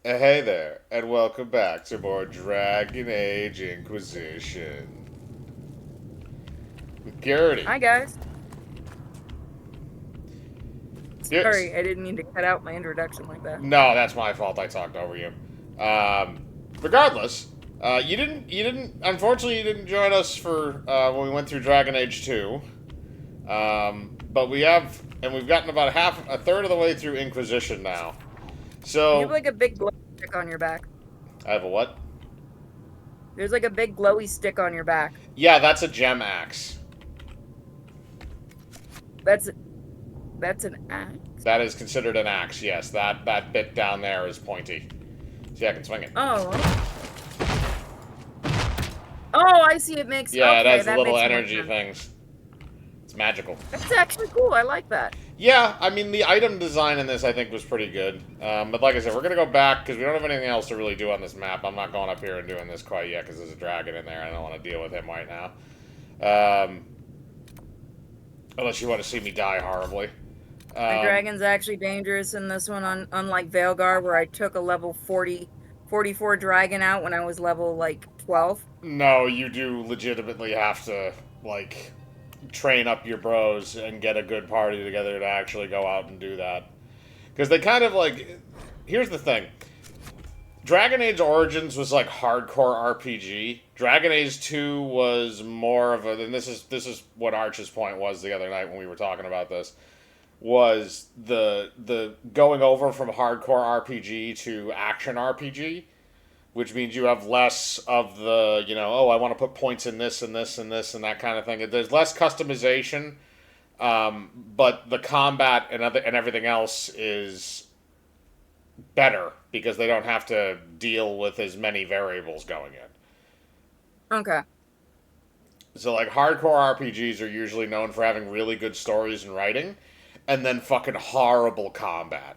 Hey there, and welcome back to more Dragon Age Inquisition. With Garrity. Hi guys. Yes. Sorry, I didn't mean to cut out my introduction like that. No, that's my fault. I talked over you. Um, Regardless, unfortunately, you didn't join us for when we went through Dragon Age 2. But we have, and we've gotten about a third of the way through Inquisition now. You have So, like a big glowy stick on your back. I have a what? There's like a big glowy stick on your back. Yeah, that's a gem axe. That's that's an axe. That is considered an axe, yes. That bit down there is pointy. See, I can swing it. Oh. Oh, I see. It makes Yeah, it okay. has the That little makes more energy sense. things. It's magical. That's actually cool. I like that. Yeah, I mean, the item design in this, I think, was pretty good. But like I said, we're going to go back, because we don't have anything else to really do on this map. I'm not going up here and doing this quite yet, because there's a dragon in there. I don't want to deal with him right now. Unless you want to see me die horribly. The dragon's actually dangerous in this one, unlike Veilgar, where I took a level 44 dragon out when I was level like 12. No, you do legitimately have to, like, train up your bros and get a good party together to actually go out and do that. Because they kind of, like... Here's the thing. Dragon Age Origins was, like, hardcore RPG. Dragon Age 2 was more of a... And this is what Arch's point was the other night when we were talking about this. Was the going over from hardcore RPG to action RPG, which means you have less of the, oh, I want to put points in this and this and this and that kind of thing. There's less customization, but the combat and everything else is better because they don't have to deal with as many variables going in. Okay. So, like, hardcore RPGs are usually known for having really good stories and writing, and then fucking horrible combat.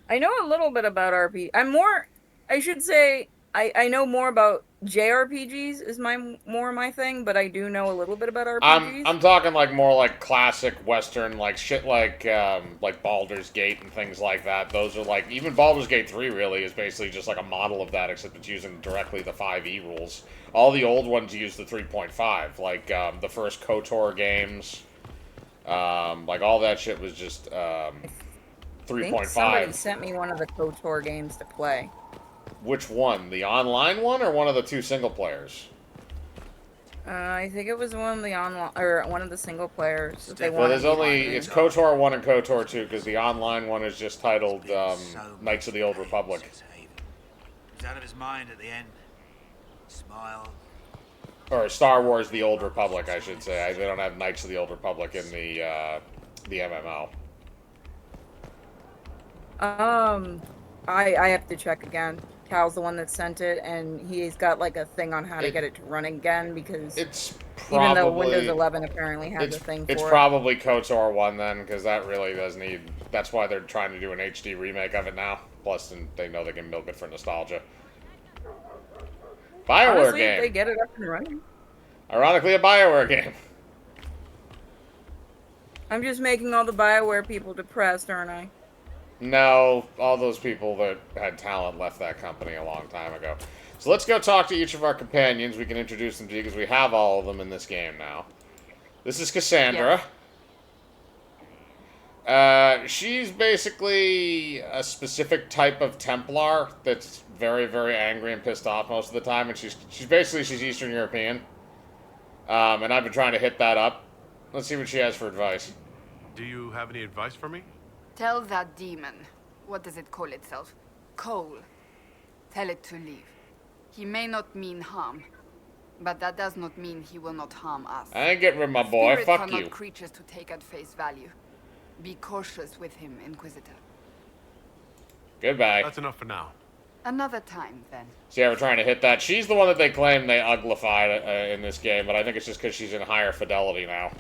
I know a little bit about RP. I should say, I know more about JRPGs is more my thing, but I do know a little bit about RPGs. I'm talking like more like classic Western, like shit like Baldur's Gate and things like that. Those are like, even Baldur's Gate 3 really is basically just like a model of that, except it's using directly the 5e rules. All the old ones use the 3.5, like the first KOTOR games. Like all that shit was just I 3.5. think somebody sent me one of the KOTOR games to play. Which one? The online one or one of the two single players? I think it was one of the online or one of the single players. That they Well, there's wanted me only... on. It's KOTOR 1 and KOTOR 2, because the online one is just titled Knights of the Old Republic. He was out of his mind at the end. Smile. Or Star Wars The Old Republic, I should say. They don't have Knights of the Old Republic in the MMO. I have to check again. Cal's the one that sent it, and he's got like a thing on how to get it to run again because It's even though probably... Windows 11 apparently has a thing for It's it. probably KOTOR 1 then, because that really does need... That's why they're trying to do an HD remake of it now. Plus, they know they can milk it for nostalgia. BioWare Honestly, game. if they get it up and running. Ironically, a BioWare game. I'm just making all the BioWare people depressed, aren't I? No, all those people that had talent left that company a long time ago. So let's go talk to each of our companions. We can introduce them to you because we have all of them in this game now. This is Cassandra. Yes. She's basically a specific type of Templar that's very, very angry and pissed off most of the time, and she's Eastern European. And I've been trying to hit that up. Let's see what she has for advice. Do you have any advice for me? Tell that demon. What does it call itself? Cole. Tell it to leave. He may not mean harm, but that does not mean he will not harm us. I ain't getting rid of my boy. Spirits Fuck are you. not creatures to take at face value. Be cautious with him, Inquisitor. Goodbye. That's enough for now. Another time, then. See how we're trying to hit that? She's the one that they claim they uglified in this game, but I think it's just because she's in higher fidelity now.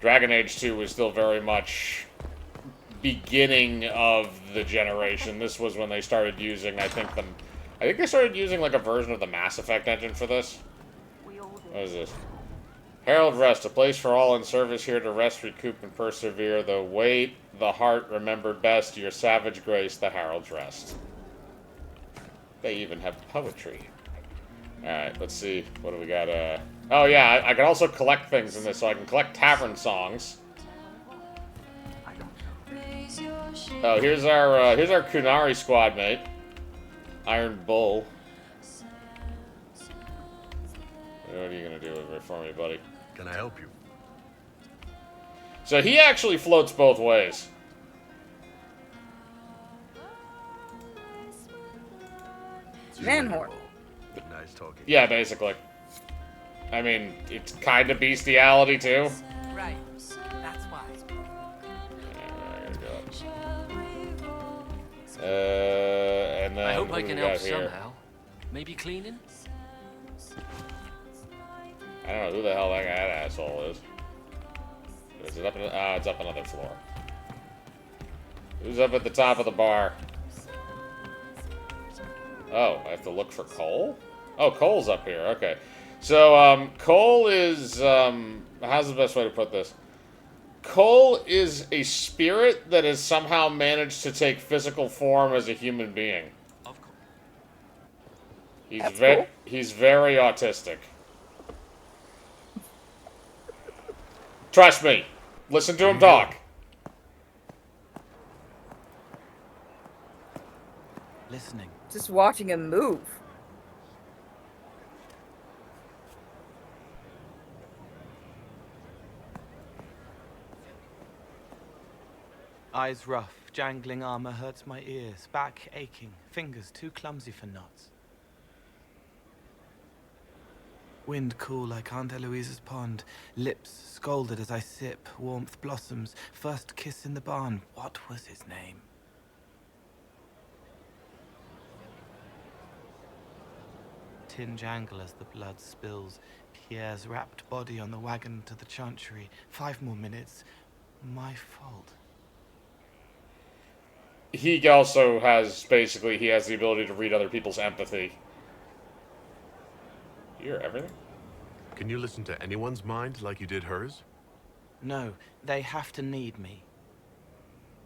Dragon Age 2 was still very much beginning of the generation. This was when they started using, I think they started using like a version of the Mass Effect engine for this. What is this? Herald Rest, a place for all in service here to rest, recoup, and persevere. The weight, the heart remembered best, your savage grace, the Herald's Rest. They even have poetry. Alright, let's see. What do we got? Oh yeah, I can also collect things in this, so I can collect tavern songs. Oh, here's our Kunari squad mate. Iron Bull. What are you gonna do with it for me, buddy? Can I help you? So he actually floats both ways. Man whore. Nice talking. Yeah, basically. I mean, it's kind of bestiality too. Right. That's why. And then I hope what I do can we help got here? somehow. Maybe cleaning? I don't know who the hell that asshole is. Is it up? It's up another floor. Who's up at the top of the bar? Oh, I have to look for Cole? Oh, Cole's up here. Okay. So, Cole is, how's the best way to put this? Cole is a spirit that has somehow managed to take physical form as a human being. Of course. Cool. He's very autistic. Trust me. Listen to him talk. Listening. Just watching him move. Eyes rough, jangling armor hurts my ears, back aching, fingers too clumsy for knots. Wind cool like Aunt Eloise's pond, lips scalded as I sip, warmth blossoms, first kiss in the barn, what was his name? Tin jangle as the blood spills, Pierre's wrapped body on the wagon to the chantry, 5 more minutes, my fault. He also has, basically, he has the ability to read other people's empathy. You hear everything? Can you listen to anyone's mind like you did hers? No, they have to need me.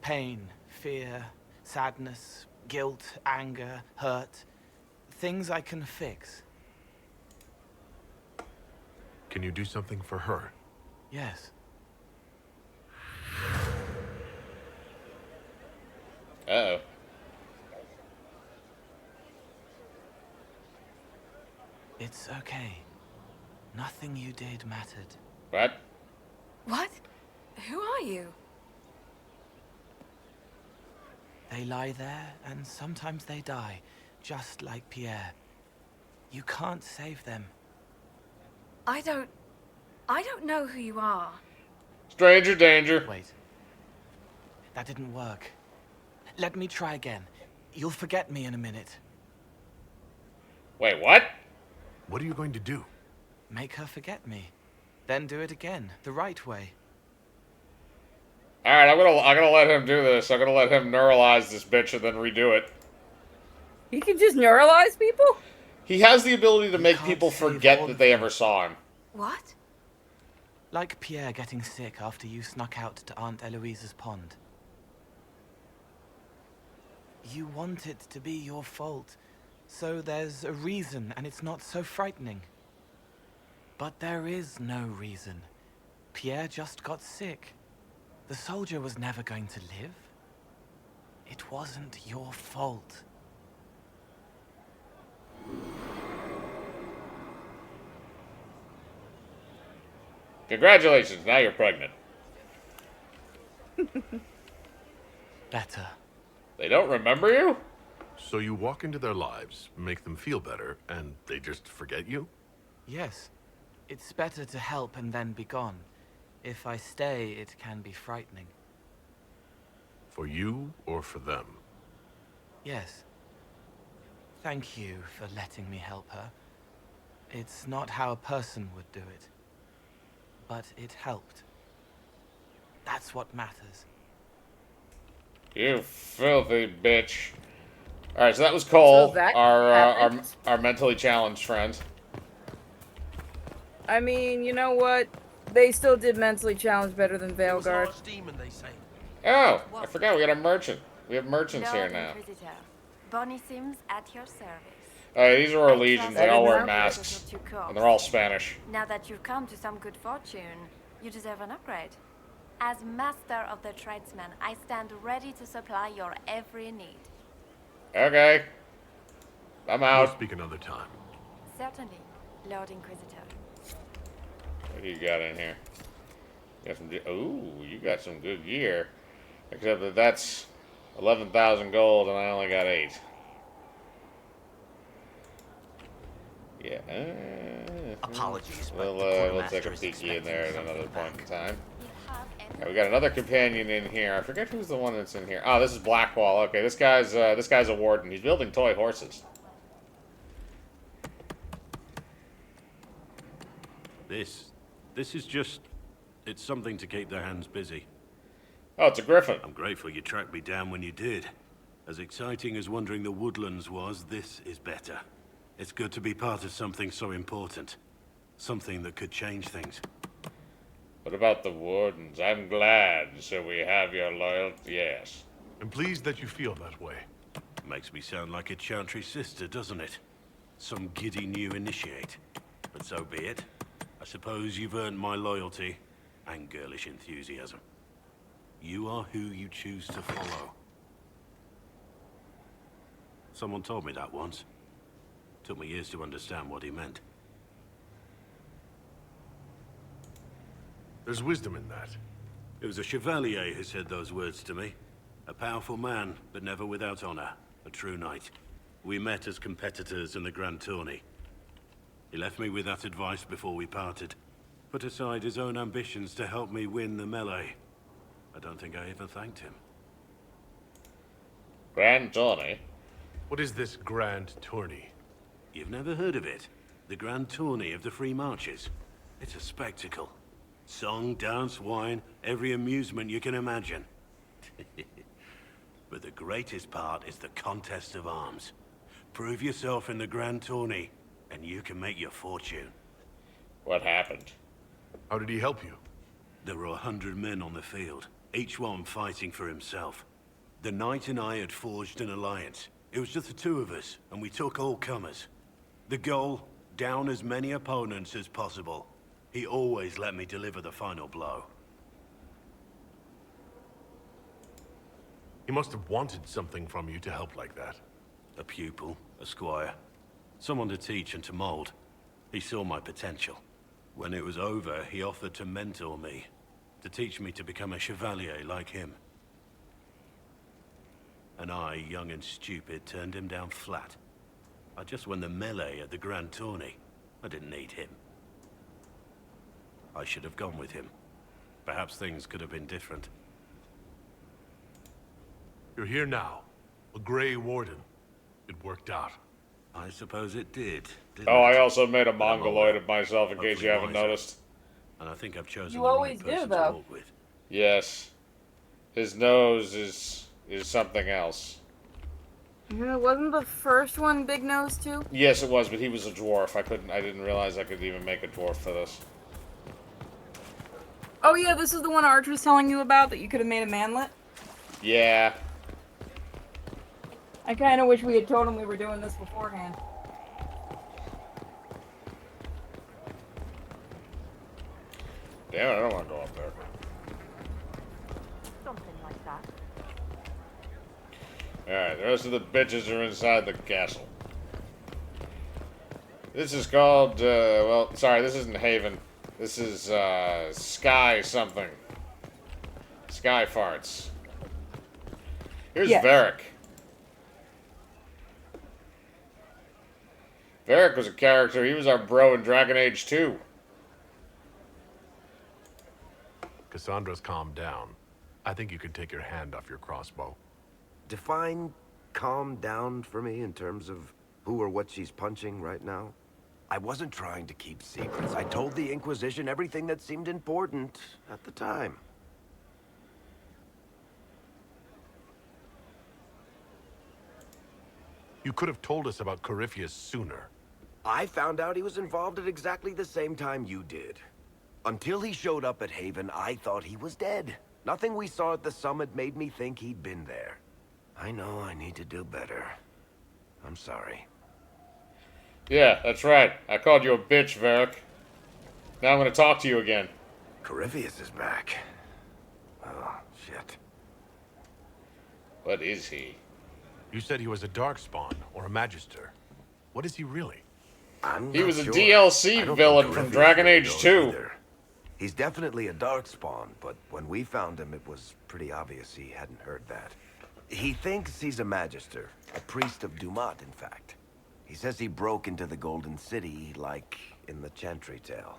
Pain, fear, sadness, guilt, anger, hurt. Things I can fix. Can you do something for her? Yes. Uh-oh. It's okay. Nothing you did mattered. What? What? Who are you? They lie there, and sometimes they die, just like Pierre. You can't save them. I don't know who you are. Stranger danger. Wait. That didn't work. Let me try again. You'll forget me in a minute. Wait, what? What are you going to do? Make her forget me. Then do it again, the right way. Alright, I'm gonna let him do this. I'm gonna let him neuralize this bitch and then redo it. He can just neuralize people? He has the ability to make can't people save forget all that of they them. ever saw him. What? Like Pierre getting sick after you snuck out to Aunt Eloise's pond. You want it to be your fault, so there's a reason and it's not so frightening. But there is no reason. Pierre just got sick. The soldier was never going to live. It wasn't your fault. Congratulations, now you're pregnant. Better. They don't remember you? So you walk into their lives, make them feel better, and they just forget you? Yes. It's better to help and then be gone. If I stay, it can be frightening. For you or for them? Yes. Thank you for letting me help her. It's not how a person would do it. But it helped. That's what matters. You filthy bitch. Alright, so that was Cole, So that our happened. mentally challenged friend. I mean, you know what? They still did mentally challenge better than It was Veilguard. archdemon, they say. Oh, I forgot we got a merchant. We have merchants here Lord now. Inquisitor, Bonnie Sims at your service. Alright, these are our I legions. trust They all didn't wear know. masks. to corps. And they're all Spanish. Now that you've come to some good fortune, you deserve an upgrade. As master of the tradesmen, I stand ready to supply your every need. Okay. I'm We'll out. speak another time. Certainly, Lord Inquisitor. What do you got in here? You got some. Ooh, you got some good gear. Except that that's 11,000 gold, and I only got 8. Yeah. Apologies, but We'll the we'll take quartermaster a is peeky in expecting there at something another point in back. time. You have any... Okay, we got another companion in here. I forget who's the one that's in here. Oh, this is Blackwall. Okay, this guy's a warden. He's building toy horses. This is just... It's something to keep their hands busy. Oh, it's a griffin. I'm grateful you tracked me down when you did. As exciting as wandering the woodlands was, this is better. It's good to be part of something so important. Something that could change things. What about the wardens? I'm glad, so we have your loyalty. Yes. I'm pleased that you feel that way. Makes me sound like a chantry sister, doesn't it? Some giddy new initiate. But so be it. I suppose you've earned my loyalty and girlish enthusiasm. You are who you choose to follow. Someone told me that once. Took me years to understand what he meant. There's wisdom in that. It was a chevalier who said those words to me. A powerful man, but never without honor. A true knight. We met as competitors in the Grand Tourney. He left me with that advice before we parted. Put aside his own ambitions to help me win the melee. I don't think I ever thanked him. Grand Tourney. What is this grand tourney? You've never heard of it? The Grand Tourney of the Free Marches. It's a spectacle. Song, dance, wine, every amusement you can imagine. But the greatest part is the contest of arms. Prove yourself in the Grand Tourney, and you can make your fortune. What happened? How did he help you? There were 100 men on the field, each one fighting for himself. The knight and I had forged an alliance. It was just the two of us, and we took all comers. The goal, down as many opponents as possible. He always let me deliver the final blow. He must have wanted something from you to help like that. A pupil, a squire. Someone to teach and to mold. He saw my potential. When it was over, he offered to mentor me. To teach me to become a chevalier like him. And I, young and stupid, turned him down flat. I just won the melee at the Grand Tourney. I didn't need him. I should have gone with him. Perhaps things could have been different. You're here now. A Grey Warden. It worked out. I suppose it did, didn't Oh, it? I also made a But I'm mongoloid aware. of myself in case you Hopefully haven't wiser. noticed. And I think I've chosen You the right always do, person to though. walk with. Yes. His nose is something else. Yeah, wasn't the first one big nose too? Yes, it was, but he was a dwarf. I didn't realize I could even make a dwarf for this. Oh yeah, this is the one Arch was telling you about that you could have made a manlet. Yeah. I kind of wish we had told him we were doing this beforehand. Damn it, I don't want to go up there. Something like that. Alright, the rest of the bitches are inside the castle. This is called, well, sorry, this isn't Haven. This is, Sky something. Sky Farts. Here's Yes. Varric. Varric was a character. He was our bro in Dragon Age 2. Cassandra's calmed down. I think you can take your hand off your crossbow. Define calm down for me in terms of who or what she's punching right now. I wasn't trying to keep secrets. I told the Inquisition everything that seemed important at the time. You could have told us about Corypheus sooner. I found out he was involved at exactly the same time you did. Until he showed up at Haven, I thought he was dead. Nothing we saw at the summit made me think he'd been there. I know I need to do better. I'm sorry. Yeah, that's right. I called you a bitch, Varric. Now I'm going to talk to you again. Corypheus is back. Oh, shit. What is he? You said he was a Darkspawn, or a Magister. What is he really? He was a sure. DLC villain from Dragon Age 2. Either. He's definitely a Darkspawn, but when we found him, it was pretty obvious he hadn't heard that. He thinks he's a Magister, a priest of Dumat, in fact. He says he broke into the Golden City, like in the Chantry Tale.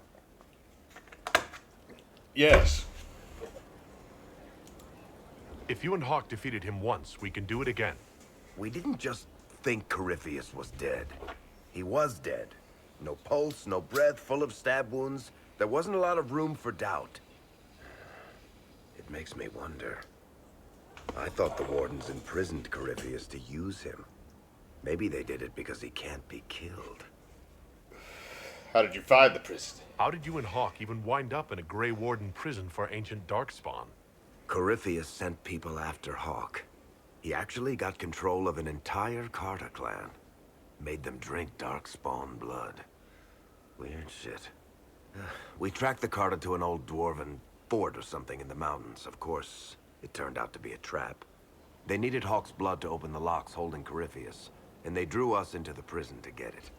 Yes. If you and Hawk defeated him once, we can do it again. We didn't just think Corypheus was dead. He was dead. No pulse, no breath, full of stab wounds. There wasn't a lot of room for doubt. It makes me wonder. I thought the Wardens imprisoned Corypheus to use him. Maybe they did it because he can't be killed. How did you find the prison? How did you and Hawk even wind up in a Grey Warden prison for ancient Darkspawn? Corypheus sent people after Hawk. He actually got control of an entire Carta clan. Made them drink Darkspawn blood. Weird shit. We tracked the Carta to an old dwarven fort or something in the mountains. Of course, it turned out to be a trap. They needed Hawk's blood to open the locks holding Corypheus, and they drew us into the prison to get it.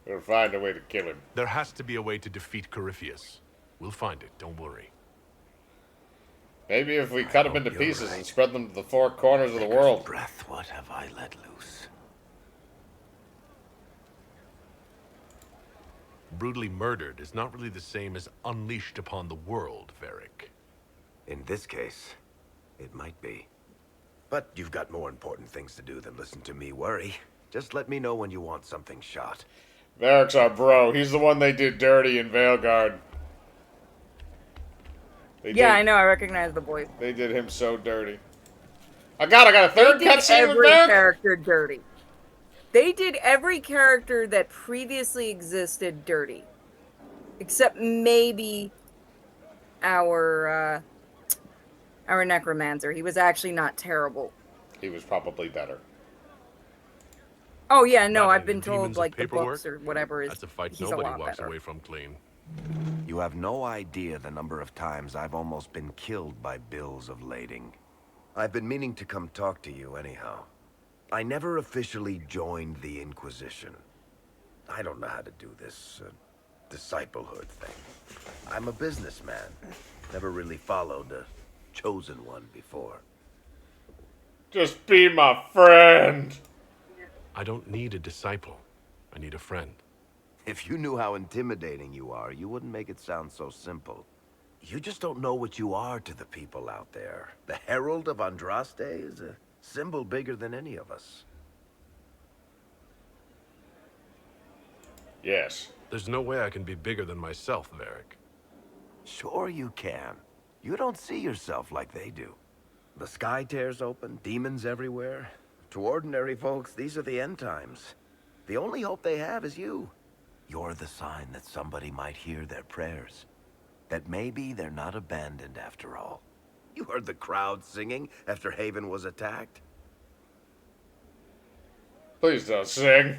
We'll find a way to kill him. There has to be a way to defeat Corypheus. We'll find it, don't worry. Maybe if we cut him into pieces and spread them to the four corners of the world. Breath, what have I let loose? Brutally murdered is not really the same as unleashed upon the world, Varric. In this case, it might be. But you've got more important things to do than listen to me worry. Just let me know when you want something shot. Varric's our bro. He's the one they did dirty in Veilguard. I know. I recognize the voice. They did him so dirty. I got a third cutscene with every Varric? character dirty. They did every character that previously existed dirty. Except maybe our Necromancer. He was actually not terrible. He was probably better. Oh yeah, no, Not I've been in told Demons of like the Paperwork? books or whatever is That's a fight he's nobody a lot walks better. away from clean. You have no idea the number of times I've almost been killed by bills of lading. I've been meaning to come talk to you anyhow. I never officially joined the Inquisition. I don't know how to do this disciplehood thing. I'm a businessman. Never really followed a chosen one before. Just be my friend. I don't need a disciple. I need a friend. If you knew how intimidating you are, you wouldn't make it sound so simple. You just don't know what you are to the people out there. The Herald of Andraste is a symbol bigger than any of us. Yes. There's no way I can be bigger than myself, Varric. Sure you can. You don't see yourself like they do. The sky tears open, demons everywhere. To ordinary folks, these are the end times. The only hope they have is you. You're the sign that somebody might hear their prayers. That maybe they're not abandoned after all. You heard the crowd singing after Haven was attacked? Please don't sing.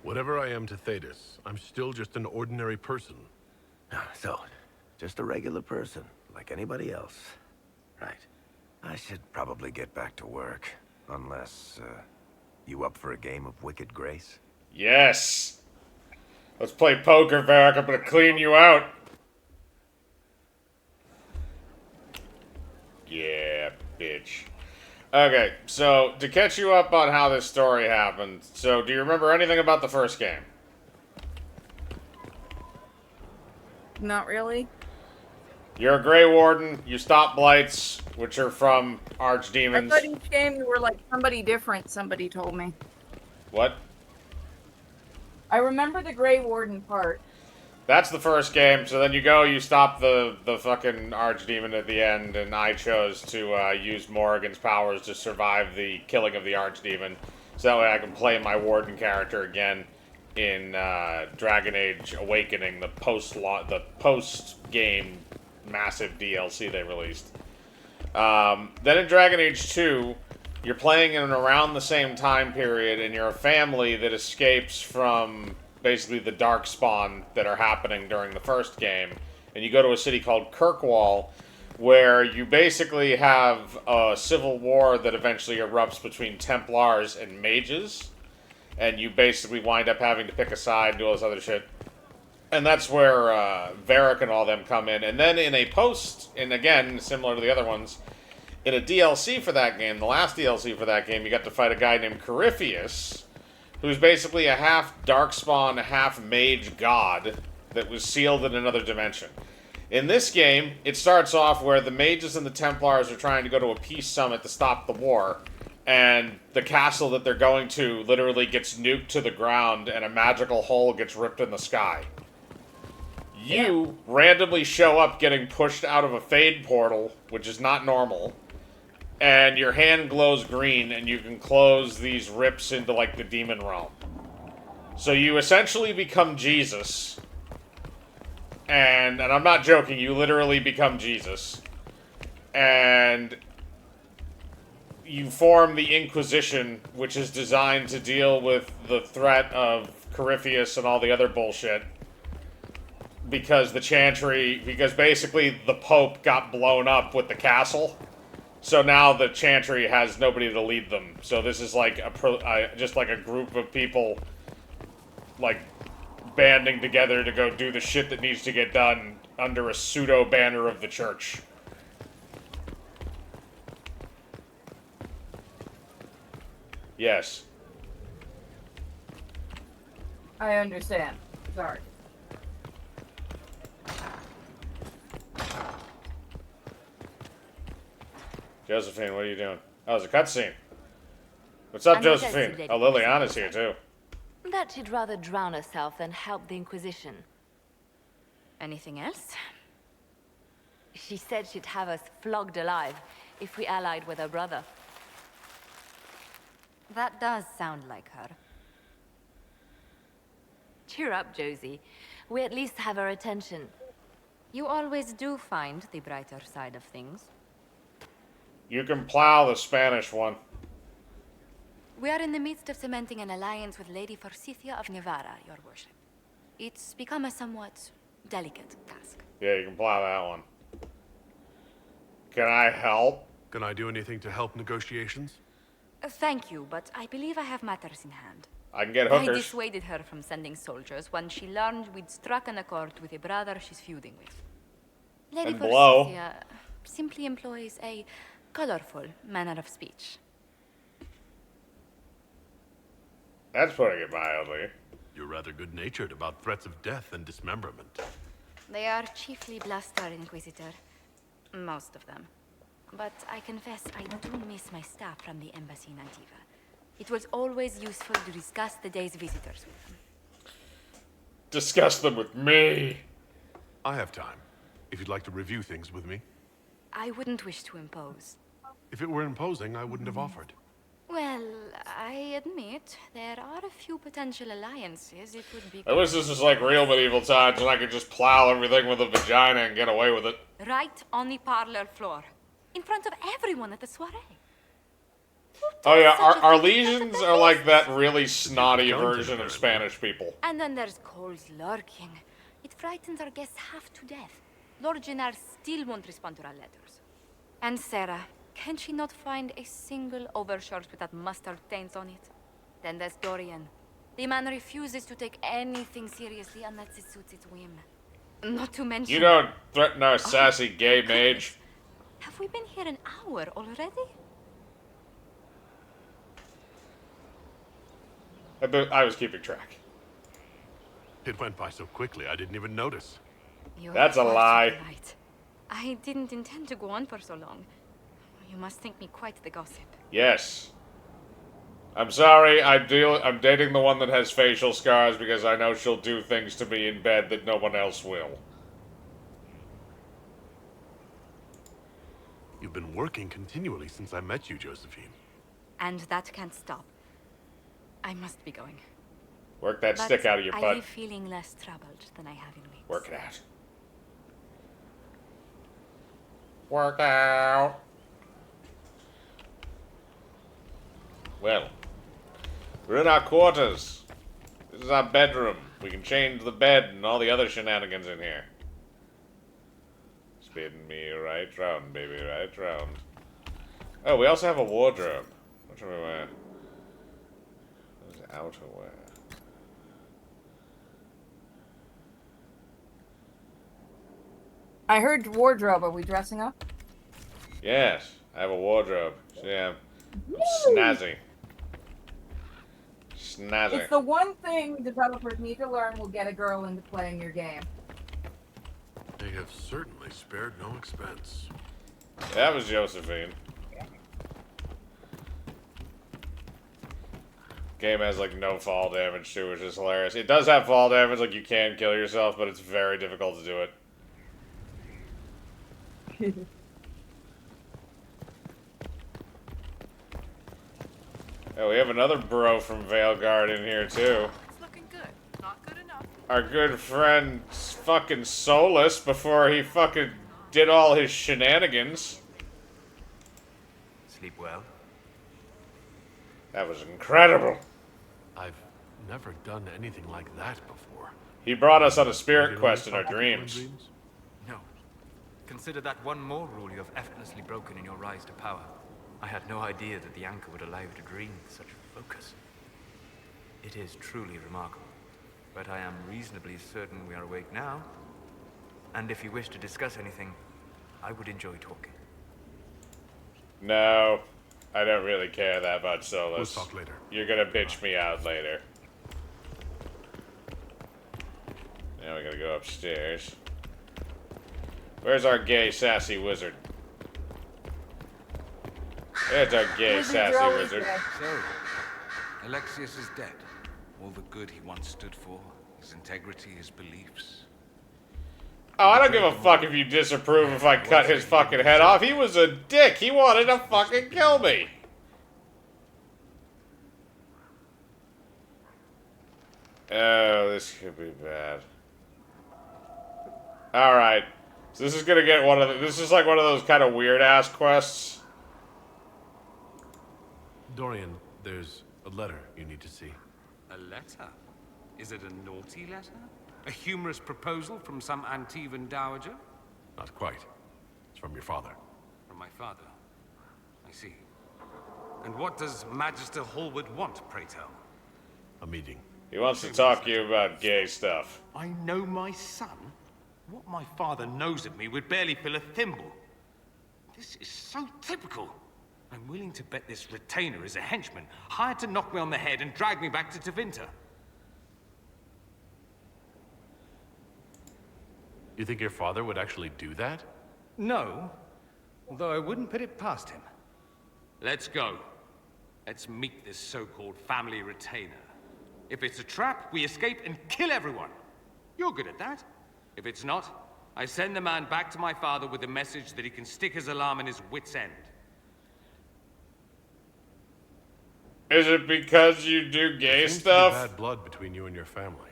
Whatever I am to Thetis, I'm still just an ordinary person. So, just a regular person, like anybody else. Right. I should probably get back to work. Unless, you up for a game of Wicked Grace? Yes. Let's play poker, Varric. I'm gonna clean you out. Yeah, bitch. Okay, so to catch you up on how this story happened, so do you remember anything about the first game? Not really. You're a Grey Warden, you stop blights, which are from archdemons. I thought each game you were like somebody different, somebody told me. What? I remember the Grey Warden part. That's the first game, so then you go, you stop the fucking archdemon at the end, and I chose to use Morrigan's powers to survive the killing of the archdemon. So that way I can play my Warden character again in Dragon Age Awakening, the post-game massive DLC they released. Then in Dragon Age 2, you're playing in around the same time period, and you're a family that escapes from basically the darkspawn that are happening during the first game. And you go to a city called Kirkwall, where you basically have a civil war that eventually erupts between Templars and mages. And you basically wind up having to pick a side and do all this other shit. And that's where Varric and all them come in. And then in a post, and again, similar to the other ones, in a DLC for that game, the last DLC for that game, you got to fight a guy named Corypheus, who's basically a half Darkspawn, half mage god that was sealed in another dimension. In this game, it starts off where the mages and the Templars are trying to go to a peace summit to stop the war, and the castle that they're going to literally gets nuked to the ground, and a magical hole gets ripped in the sky. You randomly show up getting pushed out of a Fade portal, which is not normal, and your hand glows green, and you can close these rips into, like, the demon realm. So you essentially become Jesus. And I'm not joking, you literally become Jesus. And you form the Inquisition, which is designed to deal with the threat of Corypheus and all the other bullshit. Because because basically the Pope got blown up with the castle. So now the Chantry has nobody to lead them. So this is like just like a group of people, like, banding together to go do the shit that needs to get done under a pseudo banner of the church. Yes. I understand. Sorry. Josephine, what are you doing? Oh, it's a cutscene. What's up, Josephine? Oh, Liliana's here, too. That she'd rather drown herself than help the Inquisition. Anything else? She said she'd have us flogged alive if we allied with her brother. That does sound like her. Cheer up, Josie. We at least have her attention. You always do find the brighter side of things. You can plow the Spanish one. We are in the midst of cementing an alliance with Lady Forsythia of Navarra, your worship. It's become a somewhat delicate task. Yeah, you can plow that one. Can I help? Can I do anything to help negotiations? Thank you, but I believe I have matters in hand. I can get I hookers. dissuaded her from sending soldiers when she learned we'd struck an accord with a brother she's feuding with. Lady And blow. Forsythia simply employs a colorful manner of speech. That's putting it mildly. You're rather good-natured about threats of death and dismemberment. They are chiefly bluster, Inquisitor. Most of them. But I confess I do miss my staff from the embassy in Antiva. It was always useful to discuss the day's visitors with them. Discuss them with me. I have time, if you'd like to review things with me. I wouldn't wish to impose. If it were imposing, I wouldn't have offered. Well, I admit, there are a few potential alliances it would be... I wish this was like real medieval times and I could just plow everything with a vagina and get away with it. Right on the parlor floor. In front of everyone at the soiree. Oh yeah, our legions are like that really snotty version of Spanish people. And then there's Cole's lurking. It frightens our guests half to death. Lord Gennar still won't respond to our letters. And Sarah, can she not find a single overshirt with that mustard taint on it? Then there's Dorian. The man refuses to take anything seriously unless it suits its whim. Not to mention... You don't threaten our sassy gay mage. Have we been here an hour already? I was keeping track. It went by so quickly, I didn't even notice. That's a lie. Right. I didn't intend to go on for so long. You must think me quite the gossip. Yes. I'm sorry, I'm dating the one that has facial scars because I know she'll do things to me in bed that no one else will. You've been working continually since I met you, Josephine. And that can't stop. I must be going. Work that But stick out of your I butt. leave feeling less troubled than I have in weeks. Work it out. Work out. Well, we're in our quarters. This is our bedroom. We can change the bed and all the other shenanigans in here. Spin me right round, baby, right round. Oh, we also have a wardrobe. What should we wear? What is outerwear? I heard wardrobe. Are we dressing up? Yes, I have a wardrobe. So yeah, I'm snazzy. Snazzy. It's the one thing developers need to learn will get a girl into playing your game. They have certainly spared no expense. That was Josephine. Game has like no fall damage too, which is hilarious. It does have fall damage, like you can kill yourself, but it's very difficult to do it. Oh, we have another bro from Veilguard in here too. It's looking good. Not good enough. Our good friend fucking Solus before he fucking did all his shenanigans. Sleep well? That was incredible. I've never done anything like that before. He brought us on a spirit quest in our dreams. No. Consider that one more rule you have effortlessly broken in your rise to power. I had no idea that the anchor would allow you to dream with such focus. It is truly remarkable. But I am reasonably certain we are awake now. And if you wish to discuss anything, I would enjoy talking. No, I don't really care that much, Solus. We'll talk later. You're gonna bitch me out later. Now we gotta go upstairs. Where's our gay, sassy wizard? There's our gay, sassy wizard. So, Alexius is dead. All the good he once stood for, his integrity, his beliefs. Oh, I don't give a fuck if you disapprove if I cut his fucking head off. He was a dick. He wanted to fucking kill me. Oh, this could be bad. Alright. So this is gonna get one of the, this is like one of those kind of weird ass quests. Dorian, there's a letter you need to see. A letter? Is it a naughty letter? A humorous proposal from some Antivan dowager? Not quite. It's from your father. From my father. I see. And what does Magister Hallwood want, pray tell? A meeting. He wants to talk to you about gay stuff. I know my son? What my father knows of me would barely fill a thimble. This is so typical. I'm willing to bet this retainer is a henchman, hired to knock me on the head and drag me back to Tevinter. You think your father would actually do that? No, although I wouldn't put it past him. Let's go. Let's meet this so-called family retainer. If it's a trap, we escape and kill everyone. You're good at that. If it's not, I send the man back to my father with the message that he can stick his alarm in his wit's end. Is it because you do gay stuff? Bad blood between you and your family.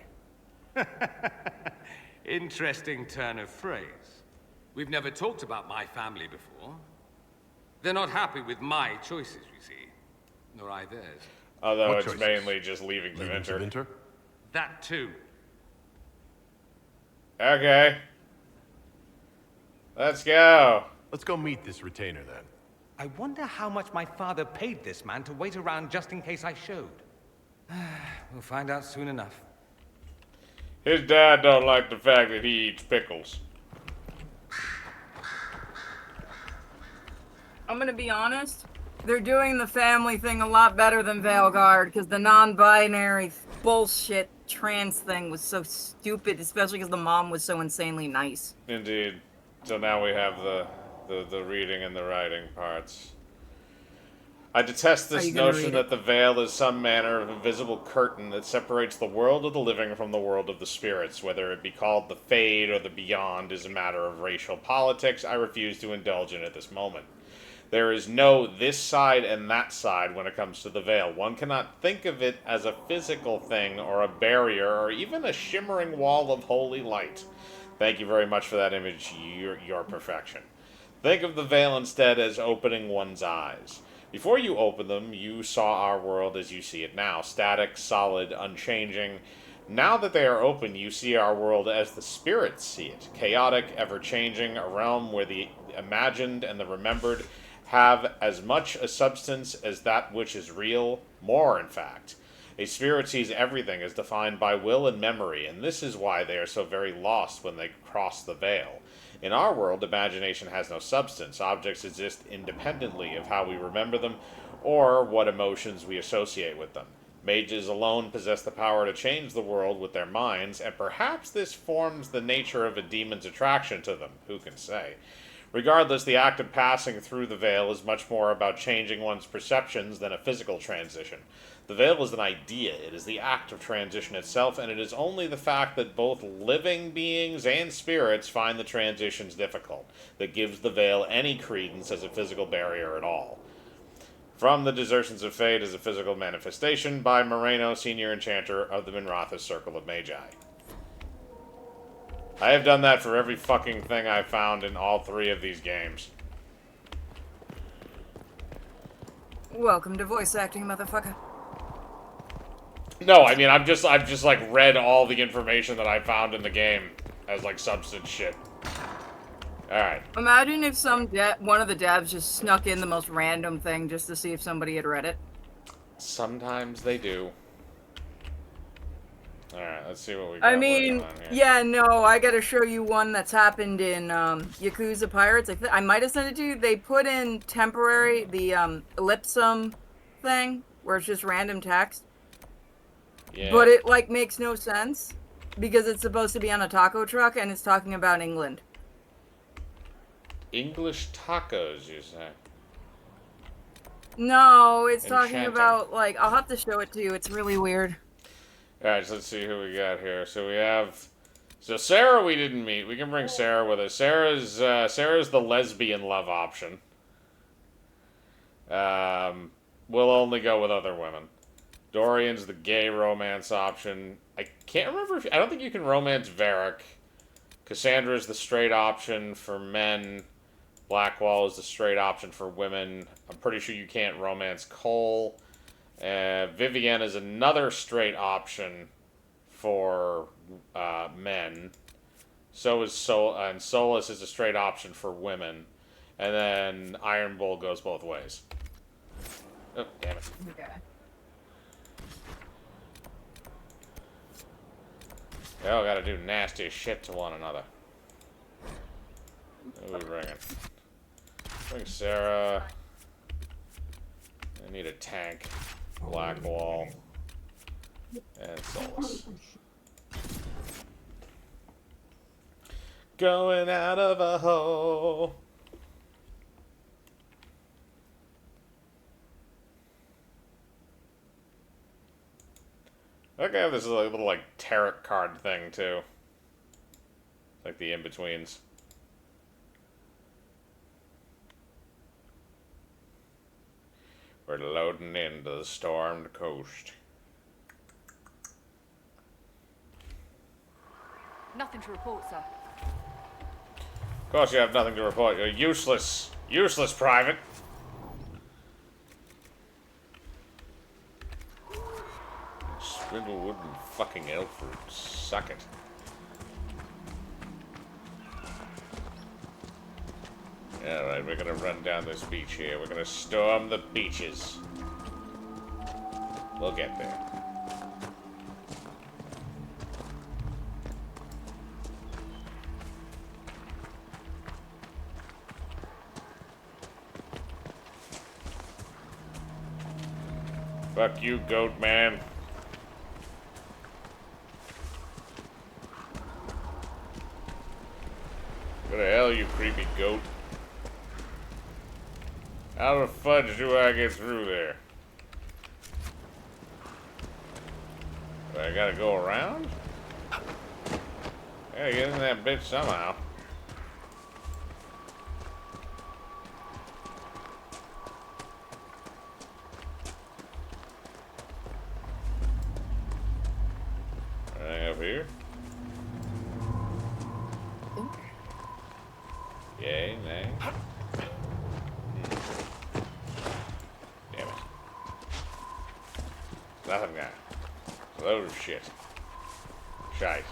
Interesting turn of phrase. We've never talked about my family before. They're not happy with my choices, you see. Nor I theirs. Although What it's choices? mainly just leaving Tevinter. Tevinter? That too. Okay. Let's go. Let's go meet this retainer then. I wonder how much my father paid this man to wait around just in case I showed. We'll find out soon enough. His dad don't like the fact that he eats pickles. I'm gonna be honest. They're doing the family thing a lot better than Veilguard, because the non-binary bullshit trans thing was so stupid, especially because the mom was so insanely nice. I detest Are this you gonna notion read that it? the veil is some manner of invisible curtain that separates the world of the living from the world of the spirits. Whether it be called the Fade or the Beyond is a matter of racial politics I refuse to indulge in at this moment. There is no this side and that side when it comes to the veil. One cannot think of it as a physical thing or a barrier or even a shimmering wall of holy light. Thank you very much for that image, your perfection. Think of the veil instead as opening one's eyes. Before you open them, you saw our world as you see it now, static, solid, unchanging. Now that they are open, you see our world as the spirits see it, chaotic, ever-changing, a realm where the imagined and the remembered have as much a substance as that which is real, more in fact. A spirit sees everything as defined by will and memory, and this is why they are so very lost when they cross the veil. In our world, imagination has no substance. Objects exist independently of how we remember them or what emotions we associate with them. Mages alone possess the power to change the world with their minds, and perhaps this forms the nature of a demon's attraction to them. Who can say? Regardless, the act of passing through the veil is much more about changing one's perceptions than a physical transition. The veil is an idea, it is the act of transition itself, and it is only the fact that both living beings and spirits find the transitions difficult that gives the veil any credence as a physical barrier at all. From the Desertions of Fate is a physical manifestation by Moreno, Senior Enchanter of the Minrathous Circle of Magi. I have done that for every fucking thing I've found in all 3 of these games. Welcome to voice acting, motherfucker. No, I mean, I've just like read all the information that I found in the game as like substance shit. Alright. Imagine if one of the devs just snuck in the most random thing just to see if somebody had read it. Sometimes they do. Alright, let's see what we got. I mean, yeah, no, I gotta show you one that's happened in Yakuza Pirates. I might have sent it to you. They put in temporary, the ellipsum thing, where it's just random text. Yeah. But it, like, makes no sense, because it's supposed to be on a taco truck, and it's talking about England. English tacos, you say? No, it's Enchanting. talking about, like, I'll have to show it to you. It's really weird. Alright, so let's see who we got here. So we have... So Sarah we didn't meet. We can bring Sarah with us. Sarah's the lesbian love option. We'll only go with other women. Dorian's the gay romance option. I can't remember if... I don't think you can romance Varric. Cassandra's the straight option for men. Blackwall is the straight option for women. I'm pretty sure you can't romance Cole. Vivienne is another straight option for men. So is and Solus is a straight option for women. And then Iron Bull goes both ways. Oh, damn it. Okay. They all gotta do nasty shit to one another. Who are we bringing? Bring Sarah. I need a tank. Blackwall. And Solus. Going out of a hole. Okay, this is like a little like tarot card thing too. Like the in-betweens. We're loading into the stormed coast. Nothing to report, sir. Of course you have nothing to report. You're useless. Useless, Private. Spindlewood and fucking Elford. Suck it. Alright, we're gonna run down this beach here. We're gonna storm the beaches. We'll get there. Fuck you, goat man. Go to hell, you creepy goat. How the fudge do I get through there? I gotta go around? Yeah, get in that bitch somehow. Anything up here? Yay, nay. Damn it. Nothing got. Load of shit. Shite.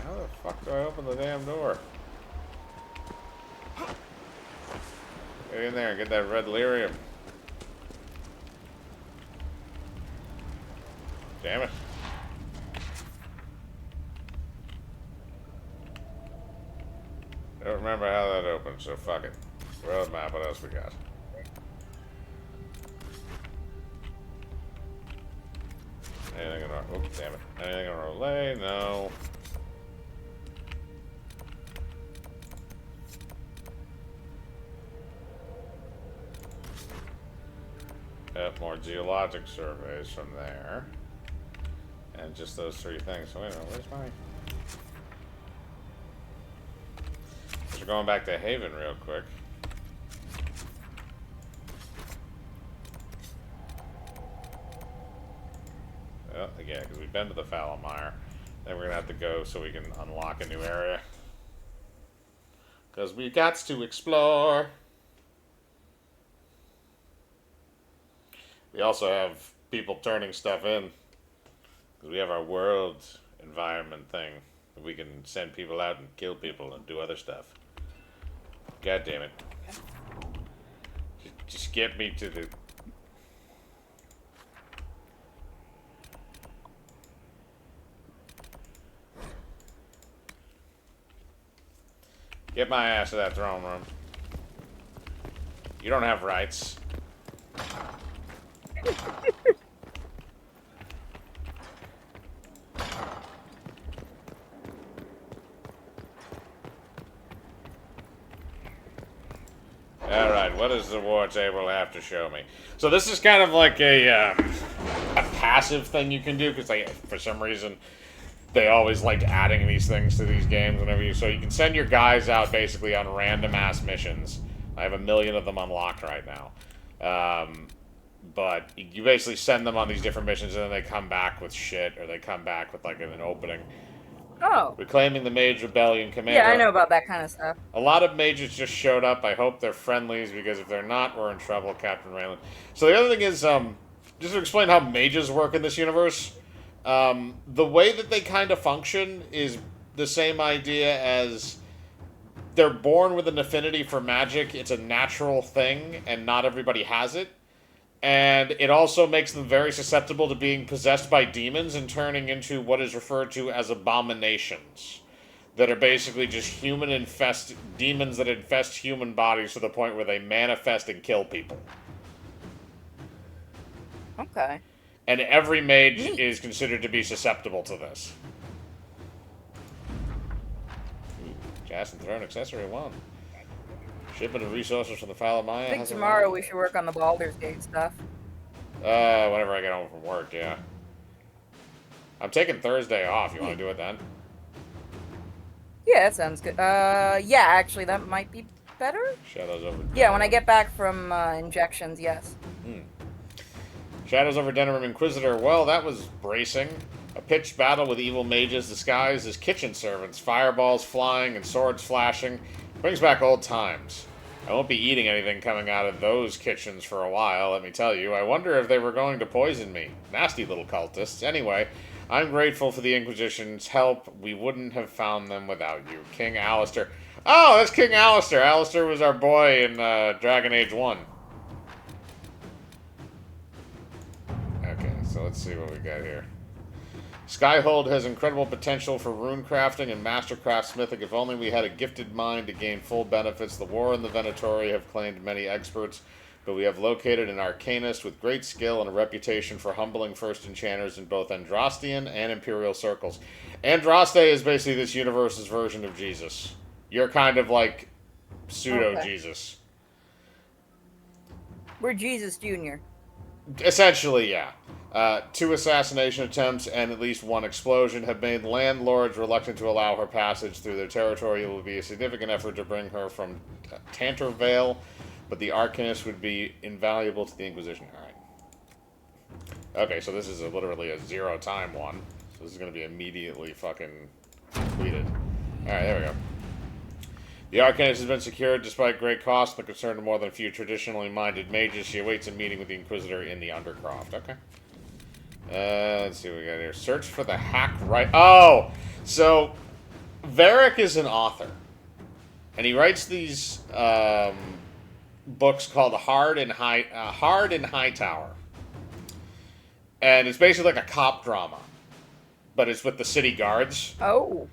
How the fuck do I open the damn door? Get in there and get that red lyrium. Damn it. I don't remember how that opened, so fuck it. Roadmap, what else we got? Anything in our... Oops, damn it. Anything in our relay? No. More geologic surveys from there. And just those three things. So wait a minute, where's my... We're going back to Haven real quick. Well, again, because we've been to the Fallamire. Then we're going to have to go so we can unlock a new area. Because we got to explore. We also have people turning stuff in. Because we have our world environment thing. We can send people out and kill people and do other stuff. God damn it. Just get me to the... Get my ass to that throne room. You don't have rights. Alright, what does the war table have to show me? So this is kind of like a passive thing you can do, because for some reason they always liked adding these things to these games whenever you... So you can send your guys out basically on random-ass missions. I have 1 million of them unlocked right now. But you basically send them on these different missions and then they come back with shit, or they come back with like an opening. Oh. Reclaiming the Mage Rebellion Commander. Yeah, I know about that kind of stuff. A lot of mages just showed up. I hope they're friendlies, because if they're not, we're in trouble, Captain Raylan. So the other thing is, just to explain how mages work in this universe, the way that they kind of function is the same idea as they're born with an affinity for magic. It's a natural thing, and not everybody has it. And it also makes them very susceptible to being possessed by demons and turning into what is referred to as abominations. That are basically just demons that infest human bodies to the point where they manifest and kill people. Okay. And every mage is considered to be susceptible to this. Cast and Throne Accessory 1. Shipment of resources from the Fallamire. I think tomorrow we should work on the Baldur's Gate stuff. Whenever I get home from work, yeah. I'm taking Thursday off. You want to do it then? Yeah, that sounds good. Yeah, actually, that might be better. Shadows over... Yeah, when I get back from, injections, yes. Shadows over Denerim Inquisitor. Well, that was bracing. A pitched battle with evil mages disguised as kitchen servants. Fireballs flying and swords flashing. Brings back old times. I won't be eating anything coming out of those kitchens for a while, let me tell you. I wonder if they were going to poison me. Nasty little cultists. Anyway, I'm grateful for the Inquisition's help. We wouldn't have found them without you. King Alistair. Oh, that's King Alistair. Alistair was our boy in Dragon Age 1. Okay, so let's see what we got here. Skyhold has incredible potential for rune crafting and mastercraft smithing. If only we had a gifted mind to gain full benefits. The war and the Venatori have claimed many experts. but we have located an arcanist with great skill and a reputation for humbling first enchanters in both Andrastian and Imperial circles. Andraste is basically this universe's version of Jesus. You're kind of like pseudo-Jesus. We're Jesus Jr. Essentially, yeah. 2 assassination attempts and at least 1 explosion have made landlords reluctant to allow her passage through their territory. It will be a significant effort to bring her from Tantervale, but the Arcanist would be invaluable to the Inquisition. Alright. Okay, so this is literally a 0-time one. So this is going to be immediately fucking completed. Alright, there we go. The Arcanist has been secured despite great cost and the concern of more than a few traditionally minded mages. She awaits a meeting with the Inquisitor in the Undercroft. Okay. Let's see what we got here. Search for the hack right. Oh! So, Varric is an author. And he writes these books called Hard in Hightower. And it's basically like a cop drama. But it's with the city guards. Oh.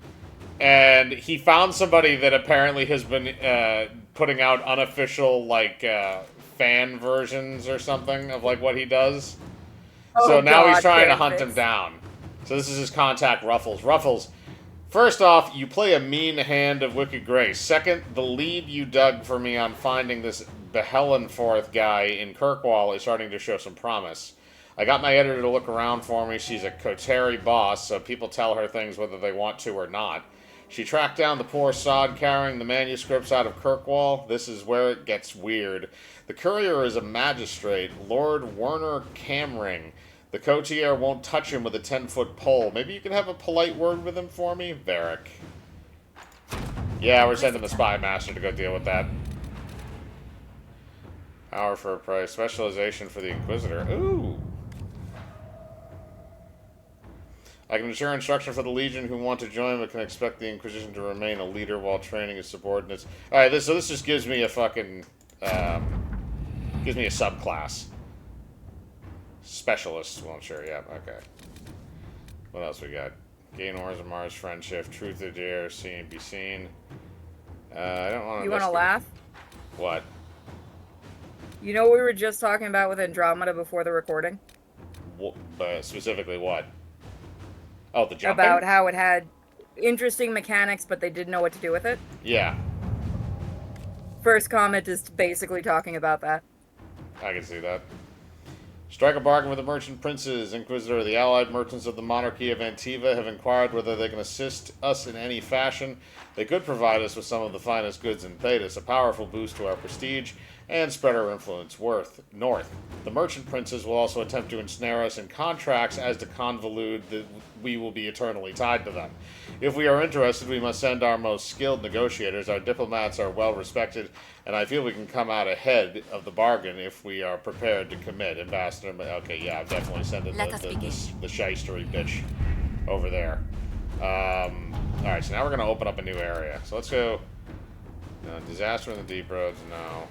And he found somebody that apparently has been putting out unofficial, like, fan versions or something of, like, what he does. Oh, so now God, he's trying to hunt Davis. him down. So this is his contact, Ruffles. Ruffles, first off, you play a mean hand of Wicked Grace. Second, the lead you dug for me on finding this Behellenforth guy in Kirkwall is starting to show some promise. I got my editor to look around for me. She's a Kotari boss, so people tell her things whether they want to or not. She tracked down the poor sod carrying the manuscripts out of Kirkwall. This is where it gets weird. The courier is a magistrate, Lord Werner Camring. The courtier won't touch him with a 10-foot pole. Maybe you can have a polite word with him for me? Varric. Yeah, we're sending the spy master to go deal with that. Power for a price. Specialization for the Inquisitor. Ooh! I can ensure instruction for the Legion who want to join, but can expect the Inquisition to remain a leader while training his subordinates. Alright, so this just gives me a fucking, gives me a subclass. Specialist, well, sure, yeah, okay. What else we got? Gain Ores of Mars, Friendship, Truth or Dare, See and Be Seen. I don't want to... You want to laugh? What? You know what we were just talking about with Andromeda before the recording? Specifically what? Oh, the jumping? About how it had interesting mechanics, but they didn't know what to do with it? Yeah. First comment is basically talking about that. I can see that. Strike a bargain with the merchant princes. Inquisitor, the allied merchants of the monarchy of Antiva have inquired whether they can assist us in any fashion. They could provide us with some of the finest goods in Thetis, a powerful boost to our prestige, and spread our influence north. The merchant princes will also attempt to ensnare us in contracts as to convolute that we will be eternally tied to them. If we are interested, we must send our most skilled negotiators. Our diplomats are well respected, and I feel we can come out ahead of the bargain if we are prepared to commit. Ambassador, okay, yeah, I'm definitely sending the shystery bitch over there. Alright, so now we're going to open up a new area. So let's go. Disaster in the Deep Roads, no.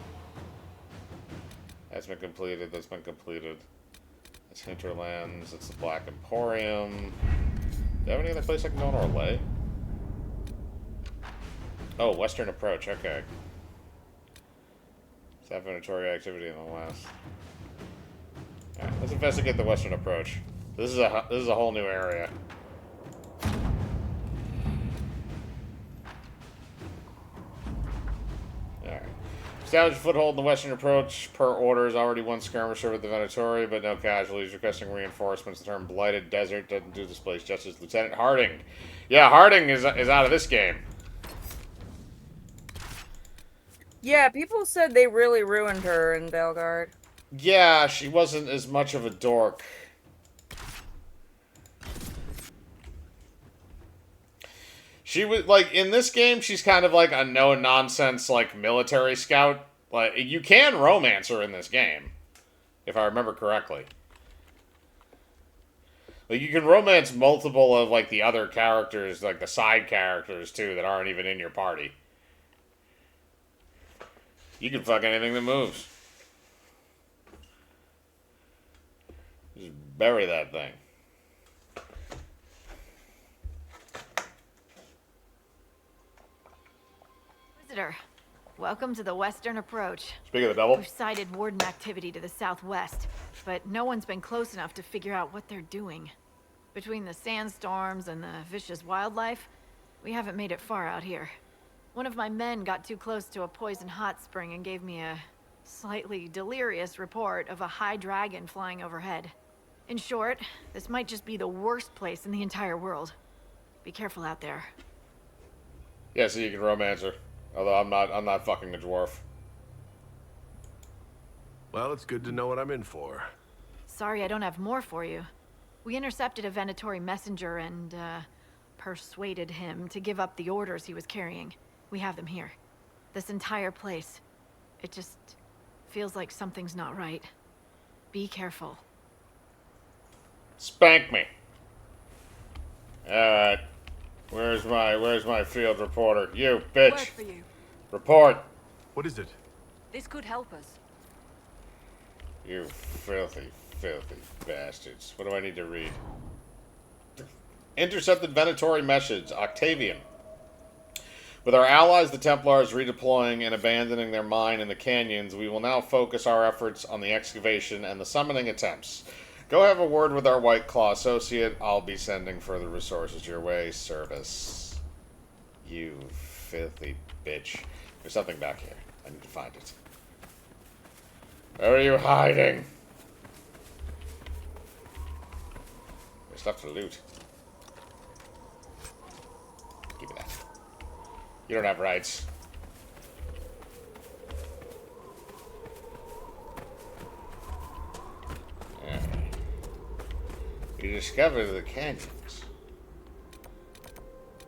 That's been completed, that's been completed. That's Hinterlands, it's the Black Emporium. Do I have any other place I can go in Orlais? Oh, Western Approach, okay. Staff inventory activity in the west. Alright, let's investigate the Western Approach. This is a whole new area. Alright. Establish a foothold in the Western Approach. Per orders, already one skirmisher with the Venatori, but no casualties. Requesting reinforcements. The term Blighted Desert doesn't do this place justice. Lieutenant Harding. Yeah, Harding is out of this game. Yeah, people said they really ruined her in Belgard. Yeah, she wasn't as much of a dork. She was, like, in this game, she's kind of like a no-nonsense, like, military scout. Like, you can romance her in this game, if I remember correctly. Like, you can romance multiple of, like, the other characters, like, the side characters, too, that aren't even in your party. You can fuck anything that moves. Just bury that thing. Visitor, Welcome to the Western Approach. Speaking of the devil. We've sighted warden activity to the southwest, but no one's been close enough to figure out what they're doing. Between the sandstorms and the vicious wildlife, we haven't made it far out here. One of my men got too close to a poison hot spring and gave me a slightly delirious report of a high dragon flying overhead. In short, this might just be the worst place in the entire world. Be careful out there. Yeah, so you can romance her. Although I'm not fucking a dwarf. Well, it's good to know what I'm in for. Sorry I don't have more for you. We intercepted a Venatori messenger and, persuaded him to give up the orders he was carrying. We have them here. This entire place. It just feels like something's not right. Be careful. Spank me. Alright. Where's my field reporter? You, bitch. Word for you. Report. What is it? This could help us. You filthy, filthy bastards. What do I need to read? Intercepted Venatori message. Octavian. With our allies, the Templars, redeploying and abandoning their mine in the canyons, we will now focus our efforts on the excavation and the summoning attempts. Go have a word with our White Claw associate. I'll be sending further resources your way. Service. You filthy bitch. There's something back here. I need to find it. Where are you hiding? There's stuff to loot. Give me that. You don't have rights. You discovered the canyons.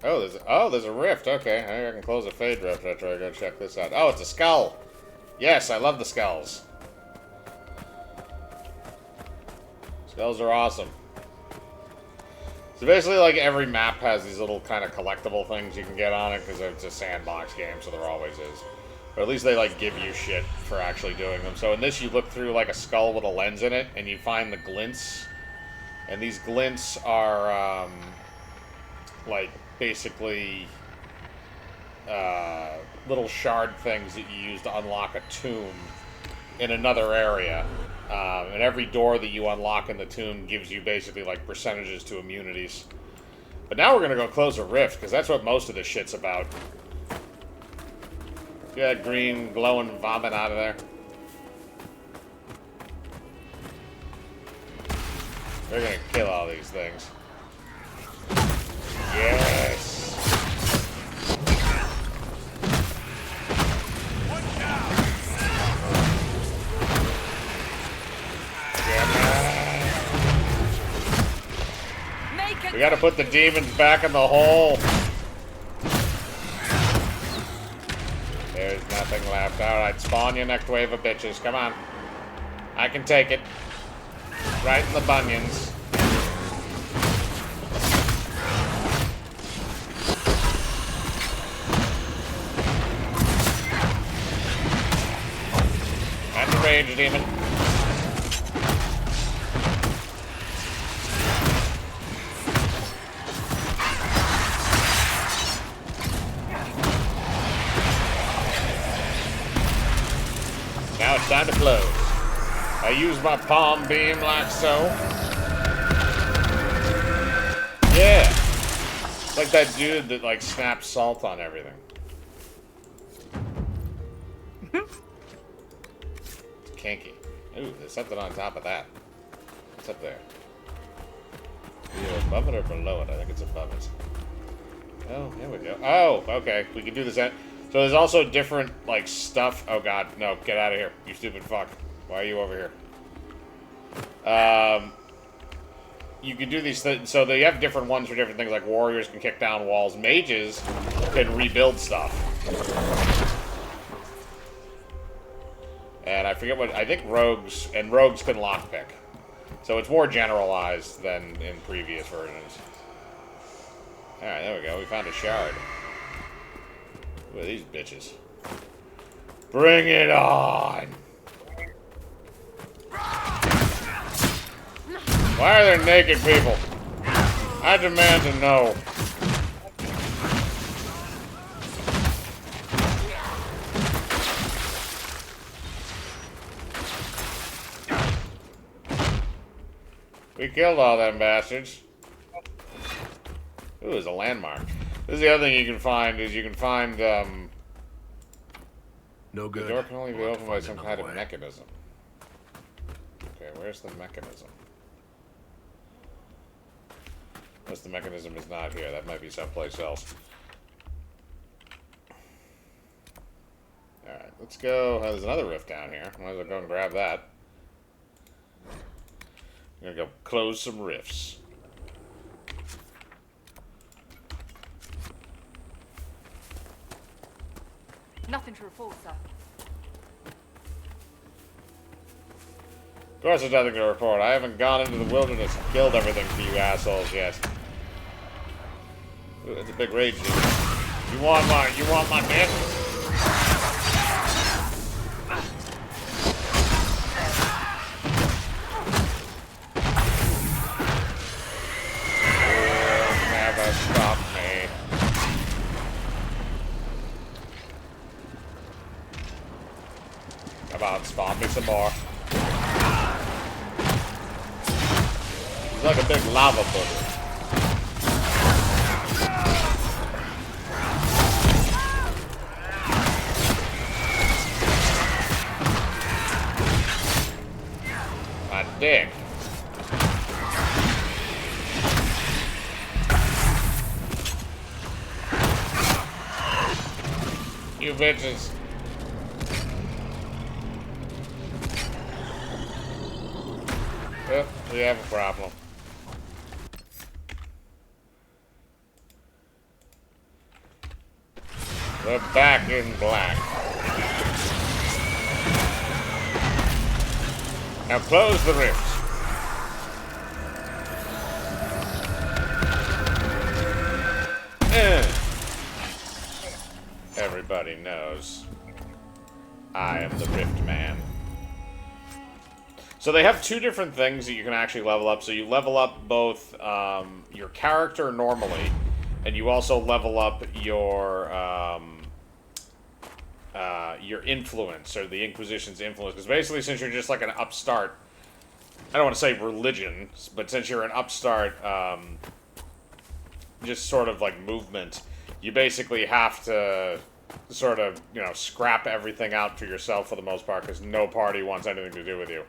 Oh, there's a rift. Okay, I can close a fade rift after I go check this out. Oh, it's a skull. Yes, I love the skulls. Skulls are awesome. So basically, like, every map has these little kind of collectible things you can get on it, because it's a sandbox game, so there always is. But at least they, like, give you shit for actually doing them. So in this, you look through, like, a skull with a lens in it, and you find the glints. And these glints are, like, basically little shard things that you use to unlock a tomb in another area. And every door that you unlock in the tomb gives you basically, like, percentages to immunities. But now we're going to go close a rift, because that's what most of this shit's about. Get that green glowing vomit out of there. We're going to kill all these things. Yes! We gotta put the demons back in the hole. There's nothing left. Alright, spawn your next wave of bitches. Come on. I can take it. Right in the bunions. And the rage demon. Now it's time to close. I use my palm beam like so. Yeah. It's like that dude that, like, snaps salt on everything. It's kinky. Ooh, there's something on top of that. What's up there? Either above it or below it. I think it's above it. Oh, here we go. Oh, okay. We can do this. So there's also different, like, stuff. Oh, God. No, get out of here. You stupid fuck. Why are you over here? You can do these things. So they have different ones for different things. Like, warriors can kick down walls. Mages can rebuild stuff. And I forget what... I think rogues... And rogues can lockpick. So it's more generalized than in previous versions. Alright, there we go. We found a shard. Who are these bitches? Bring it on! Why are there naked people? I demand to know. Get 'em! 'Cause, like, I said, the We killed all them bastards. Ooh, there's a landmark. This is the other thing you can find, is you can find, No good. The door can only be We'll have to opened by find some another kind of way. mechanism. Okay, where's the mechanism? Unless the mechanism is not here, that might be someplace else. Alright, let's go. Oh, there's another rift down here. Might as well go and grab that. I'm gonna go close some rifts. Nothing to report, sir. Of course there's nothing to report. I haven't gone into the wilderness and killed everything for you assholes yet. Ooh, that's a big rage dude. You want my dick? You'll never stop me. Come on, spawn me some more. He's like a big lava booger. My dick. You bitches. Well, we have a problem. We're back in black. Now close the rift. Everybody knows I am the Rift Man. So they have two different things that you can actually level up. So you level up both your character normally, and you also level up your influence, or the Inquisition's influence. Because basically, since you're just like an upstart, I don't want to say religion, but since you're an upstart, just sort of like movement, you basically have to sort of, you know, scrap everything out for yourself for the most part, because no party wants anything to do with you.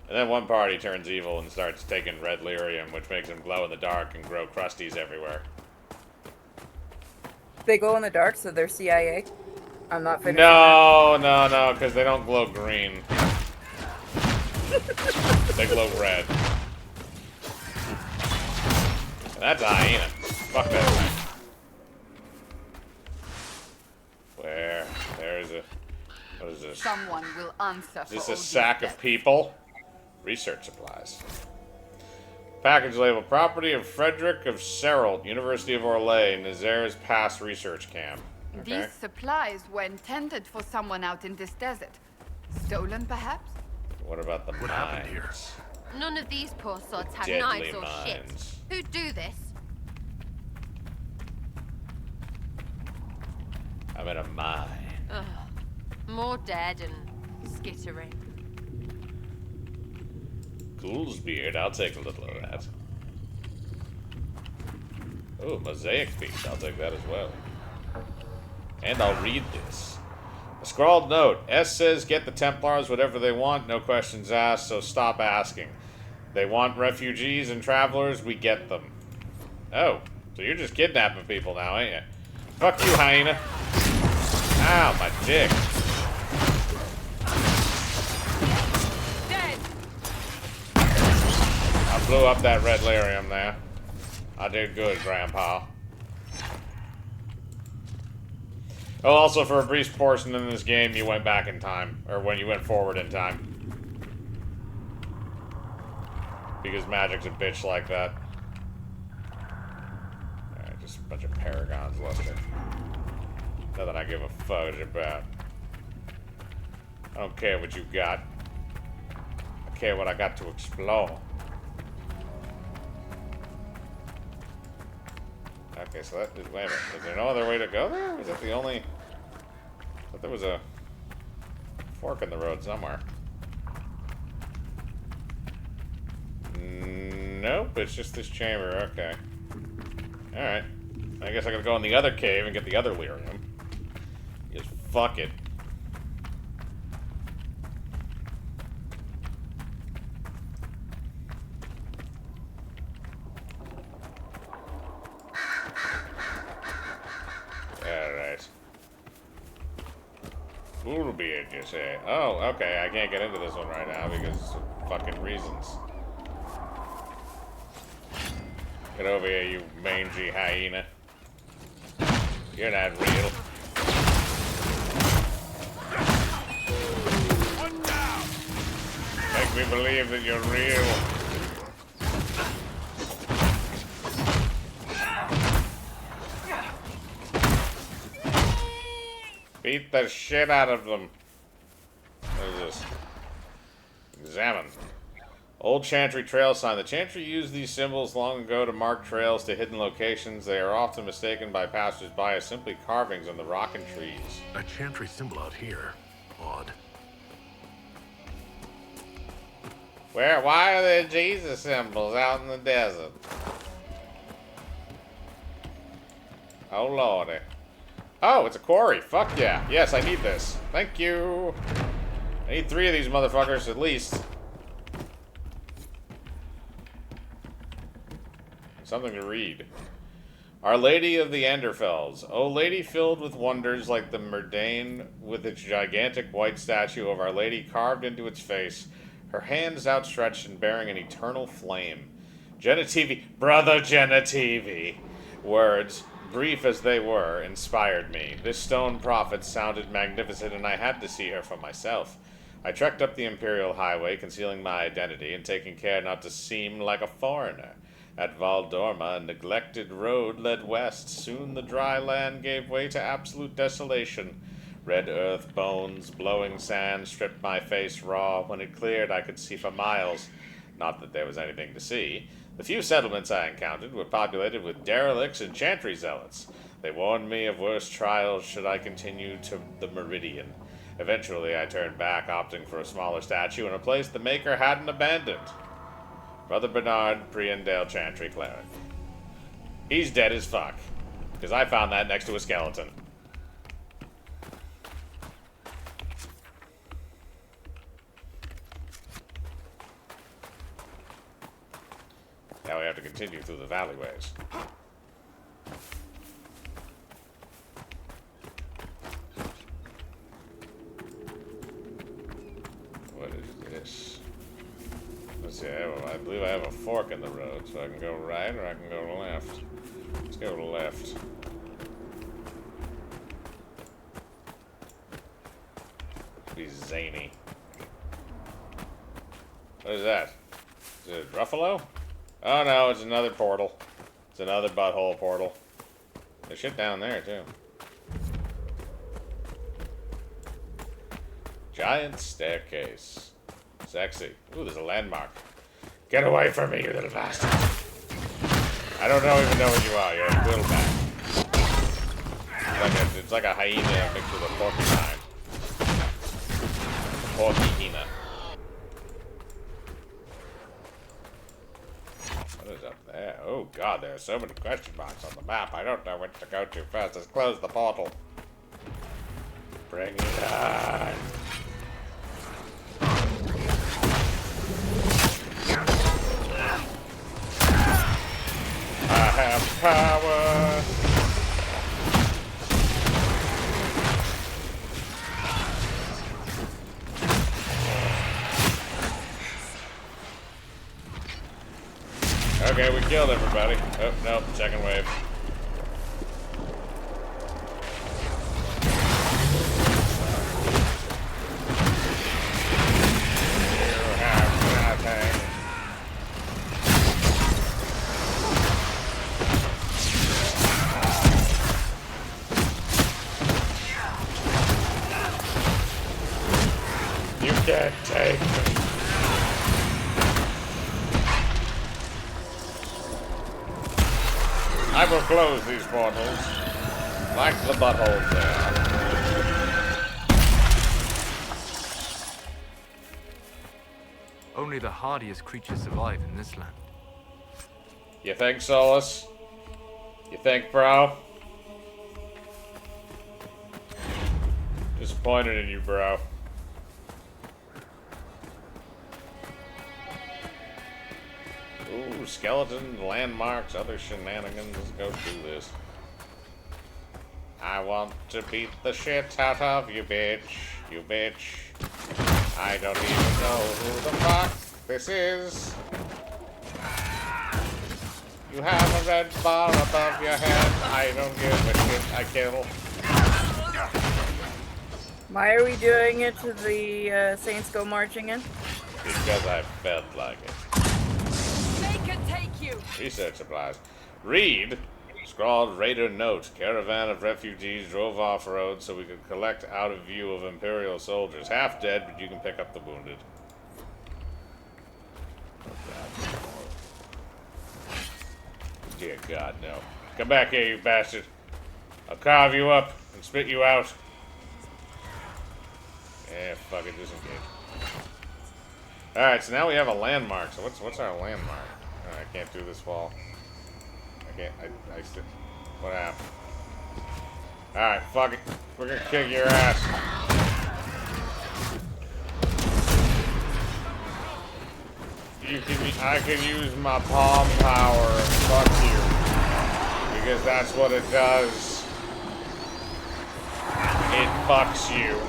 And then one party turns evil and starts taking red lyrium, which makes them glow in the dark and grow crusties everywhere. They glow in the dark, so they're CIA. I'm not finished. No, because they don't glow green. They glow red. And that's a hyena. Fuck that thing. Where? There's a... What is this? Someone will answer for Is this all a these sack deaths. of people? Research supplies. Package label. Property of Frederick of Serrald, University of Orlais, Nazar's Pass Research Camp. Okay. These supplies were intended for someone out in this desert. Stolen, perhaps? What about the mines? Here? None of these poor sods have Deadly knives or shit. mines. Who'd do this? I'm in a mine. Ugh. More dead and skittering. Ghoul's beard. I'll take a little of that. Oh, mosaic piece. I'll take that as well. And I'll read this. A scrawled note. S says get the Templars whatever they want, no questions asked, so stop asking. They want refugees and travelers, we get them. Oh, so you're just kidnapping people now, ain't you? Fuck you, hyena. Ow, my dick. Dead. I blew up that red lyrium there. I did good, Grandpa. Oh, also, for a brief portion in this game, you went back in time. Or when you went forward in time. Because magic's a bitch like that. Alright, just a bunch of paragons left here. Nothing I give a fudge about. I don't care what you got. I care what I got to explore. Okay, so that is, wait a minute, is there no other way to go there? Is that the only... I thought there was a fork in the road somewhere. Nope, it's just this chamber. Okay. Alright. I guess I gotta go in the other cave and get the other lyrium. Just fuck it. Alright. Will be it, you say? Oh, okay, I can't get into this one right now because of fucking reasons. Get over here, you mangy hyena. You're not real. Make me believe that you're real. Beat the shit out of them. What is this? Examine. Old Chantry trail sign. The Chantry used these symbols long ago to mark trails to hidden locations. They are often mistaken by passers-by as simply carvings on the rock and trees. A Chantry symbol out here. Odd. Why are there Jesus symbols out in the desert? Oh lordy. Oh, it's a quarry. Fuck yeah. Yes, I need this. Thank you. I need 3 of these motherfuckers at least. Something to read. Our Lady of the Enderfells. O Lady filled with wonders like the Murdain with its gigantic white statue of Our Lady carved into its face, her hands outstretched and bearing an eternal flame. Genitivi, Brother Genitivi. Words, brief as they were, inspired me. This stone prophet sounded magnificent, and I had to see her for myself. I trekked up the Imperial Highway, concealing my identity and taking care not to seem like a foreigner. At Valdorma, a neglected road led west. Soon the dry land gave way to absolute desolation. Red earth, bones, blowing sand stripped my face raw. When it cleared, I could see for miles. Not that there was anything to see. The few settlements I encountered were populated with derelicts and chantry zealots. They warned me of worse trials should I continue to the Meridian. Eventually, I turned back, opting for a smaller statue in a place the Maker hadn't abandoned. Brother Bernard, Priendale Chantry Cleric. He's dead as fuck, because I found that next to a skeleton. Now we have to continue through the valleyways. What is this? Let's see, I believe I have a fork in the road, so I can go right or I can go left. Let's go left. Be zany. What is that? Is it Ruffalo? Oh no, it's another portal. It's another butthole portal. There's shit down there too. Giant staircase. Sexy. Ooh, there's a landmark. Get away from me, you little bastard. I don't even know what you are. You're a little bat. It's like a hyena mixed with a porcupine. Porky-hina. What is up there? Oh god, there are so many question marks on the map. I don't know which to go to first. Let's close the portal. Bring it on. I have power. Okay, we killed everybody. Oh, no, second wave. You have nothing. You can't take me. I will close these portals, like the buttholes there. Only the hardiest creatures survive in this land. You think, Solus? You think, bro? Disappointed in you, bro. Ooh, skeleton, landmarks, other shenanigans. Let's go do this. I want to beat the shit out of you, bitch. You bitch. I don't even know who the fuck this is. You have a red bar above your head. I don't give a shit. I kill. Why are we doing it to the Saints Go Marching In? Because I felt like it. Make it take you! Research supplies. Read. Scrawled Raider note. Caravan of refugees drove off-road so we could collect out of view of Imperial soldiers. Half dead, but you can pick up the wounded. Oh, God. Dear God, no. Come back here, you bastard. I'll carve you up and spit you out. Yeah, fuck it, disengage. Alright, so now we have a landmark. So what's our landmark? Oh, I can't do this wall. I can't, what happened? Alright, fuck it. We're gonna kick your ass. I can use my palm power and fuck you. Because that's what it does. It fucks you.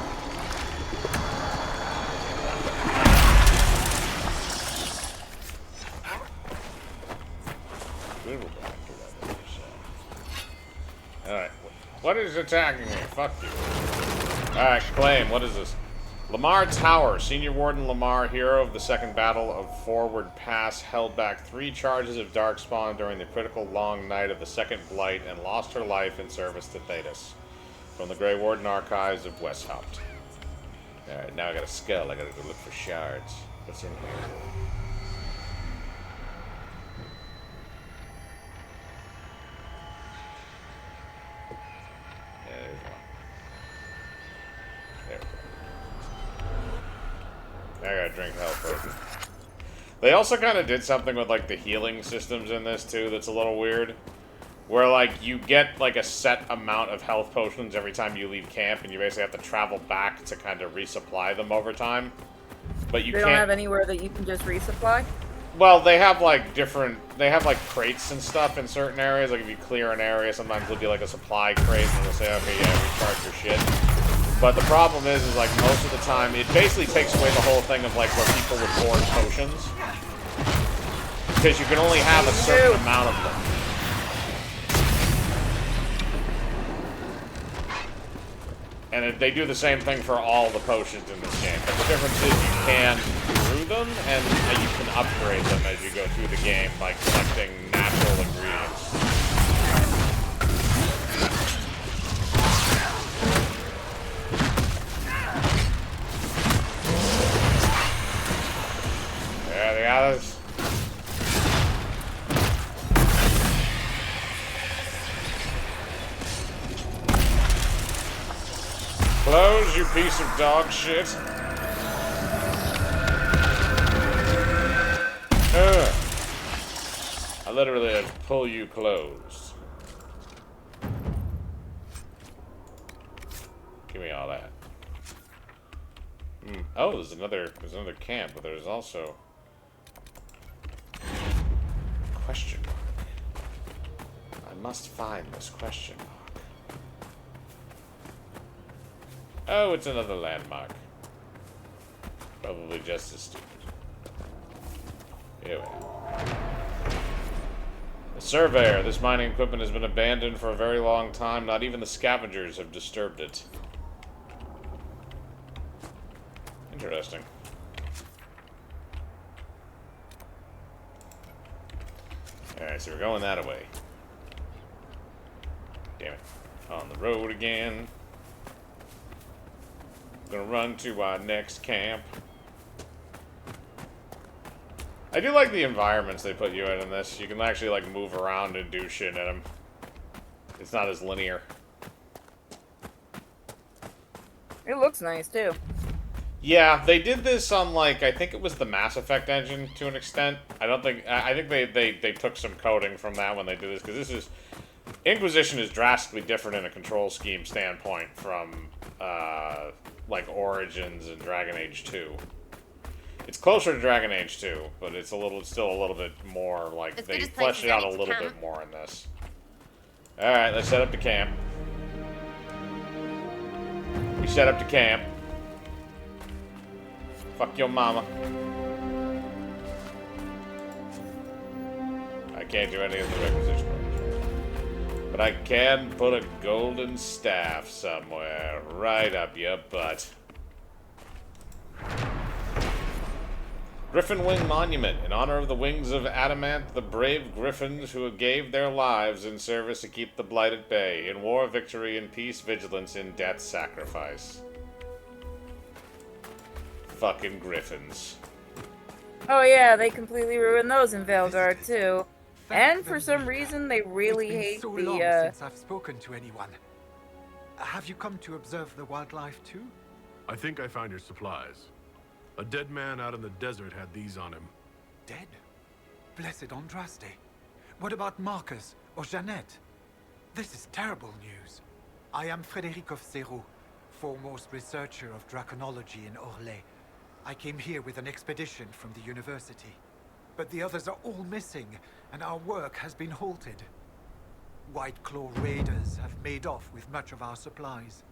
Alright, what is attacking me? Fuck you. Alright, claim, what is this? Lamar Tower. Senior Warden Lamar, hero of the Second Battle of Forward Pass, held back 3 charges of Darkspawn during the critical long night of the Second Blight and lost her life in service to Thetis. From the Grey Warden Archives of Westhaupt. Alright, now I got a skull. I gotta go look for shards. What's in here? Yeah, there's one. There we go. I gotta drink health potion. They also kind of did something with, like, the healing systems in this, too, that's a little weird. Where, like, you get, like, a set amount of health potions every time you leave camp, and you basically have to travel back to kind of resupply them over time. But you They can't... don't have anywhere that you can just resupply? Well, they have, like, different... They have, like, crates and stuff in certain areas. Like, if you clear an area, sometimes there'll be, like, a supply crate, and they'll say, okay, yeah, recharge your shit. But the problem is, like, most of the time, it basically takes away the whole thing of, like, where people would hoard potions. Because you can only have a certain amount of them. And they do the same thing for all the potions in this game. But the difference is you can brew them, and you can upgrade them as you go through the game by collecting natural ingredients. There the others. Close, you piece of dog shit. Ugh. I literally had to pull you closed. Give me all that. Oh, there's another camp, but there's also question mark. I must find this question mark. Oh, it's another landmark. Probably just as stupid. Here we are. The Surveyor. This mining equipment has been abandoned for a very long time. Not even the scavengers have disturbed it. Interesting. Alright, so we're going that way. Damn it. On the road again. Gonna run to our next camp. I do like the environments they put you in this. You can actually, like, move around and do shit in them. It's not as linear. It looks nice, too. Yeah, they did this on, like, I think it was the Mass Effect engine to an extent. I think they took some coding from that when they did this, because this is... Inquisition is drastically different in a control scheme standpoint from, like, Origins and Dragon Age 2. It's closer to Dragon Age 2, but it's still a little bit more, like, they fleshed it out a little bit more in this. Alright, let's set up the camp. We set up the camp. Fuck your mama. I can't do any of the requisition orders. But I can put a golden staff somewhere. Right up your butt. Griffin Wing Monument, in honor of the wings of Adamant, the brave griffins who gave their lives in service to keep the blight at bay, in war, victory, in peace, vigilance, in death, sacrifice. Fucking griffins. Oh yeah, they completely ruined those in Veilguard too. And for some reason, they really hate so the, long since I've spoken to anyone. Have you come to observe the wildlife too? I think I found your supplies. A dead man out in the desert had these on him. Dead? Blessed Andraste. What about Marcus or Jeannette? This is terrible news. I am Frédéric of Serrault, foremost researcher of draconology in Orlais. I came here with an expedition from the university. But the others are all missing, and our work has been halted. White Claw raiders have made off with much of our supplies.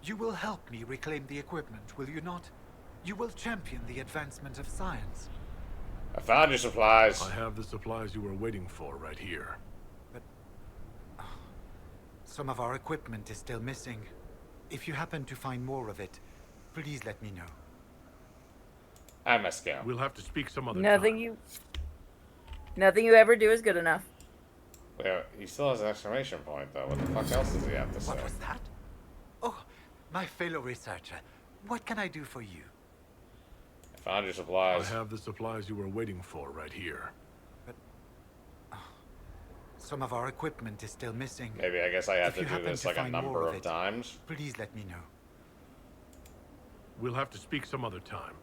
You will help me reclaim the equipment, will you not? You will champion the advancement of science. I found your supplies. I have the supplies you were waiting for right here. But... some of our equipment is still missing. If you happen to find more of it, please let me know. I must go. We'll have to speak some other Nothing you ever do is good enough. Well, he still has an exclamation point, though. What the fuck else does he have to say? What was that? Oh, my fellow researcher. What can I do for you? I found your supplies. I have the supplies you were waiting for right here. But... some of our equipment is still missing. Maybe I guess I have If to you do happen this to like a find number more of it, times. Please let me know. We'll have to speak some other time.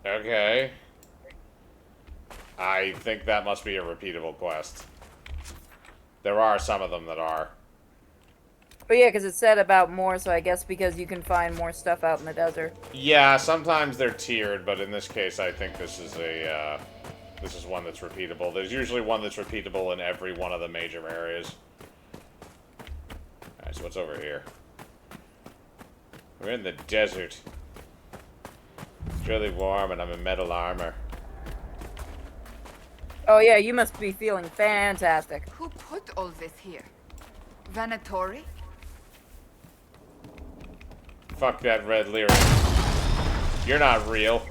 Okay. I think that must be a repeatable quest. There are some of them that are. But yeah, because it said about more, so I guess because you can find more stuff out in the desert. Yeah, sometimes they're tiered, but in this case, I think this is a this is one that's repeatable. There's usually one that's repeatable in every one of the major areas. Alright, so what's over here? We're in the desert. It's really warm, and I'm in metal armor. Oh yeah, you must be feeling fantastic. Who put all this here? Venatori? Fuck that red lyric. You're not real.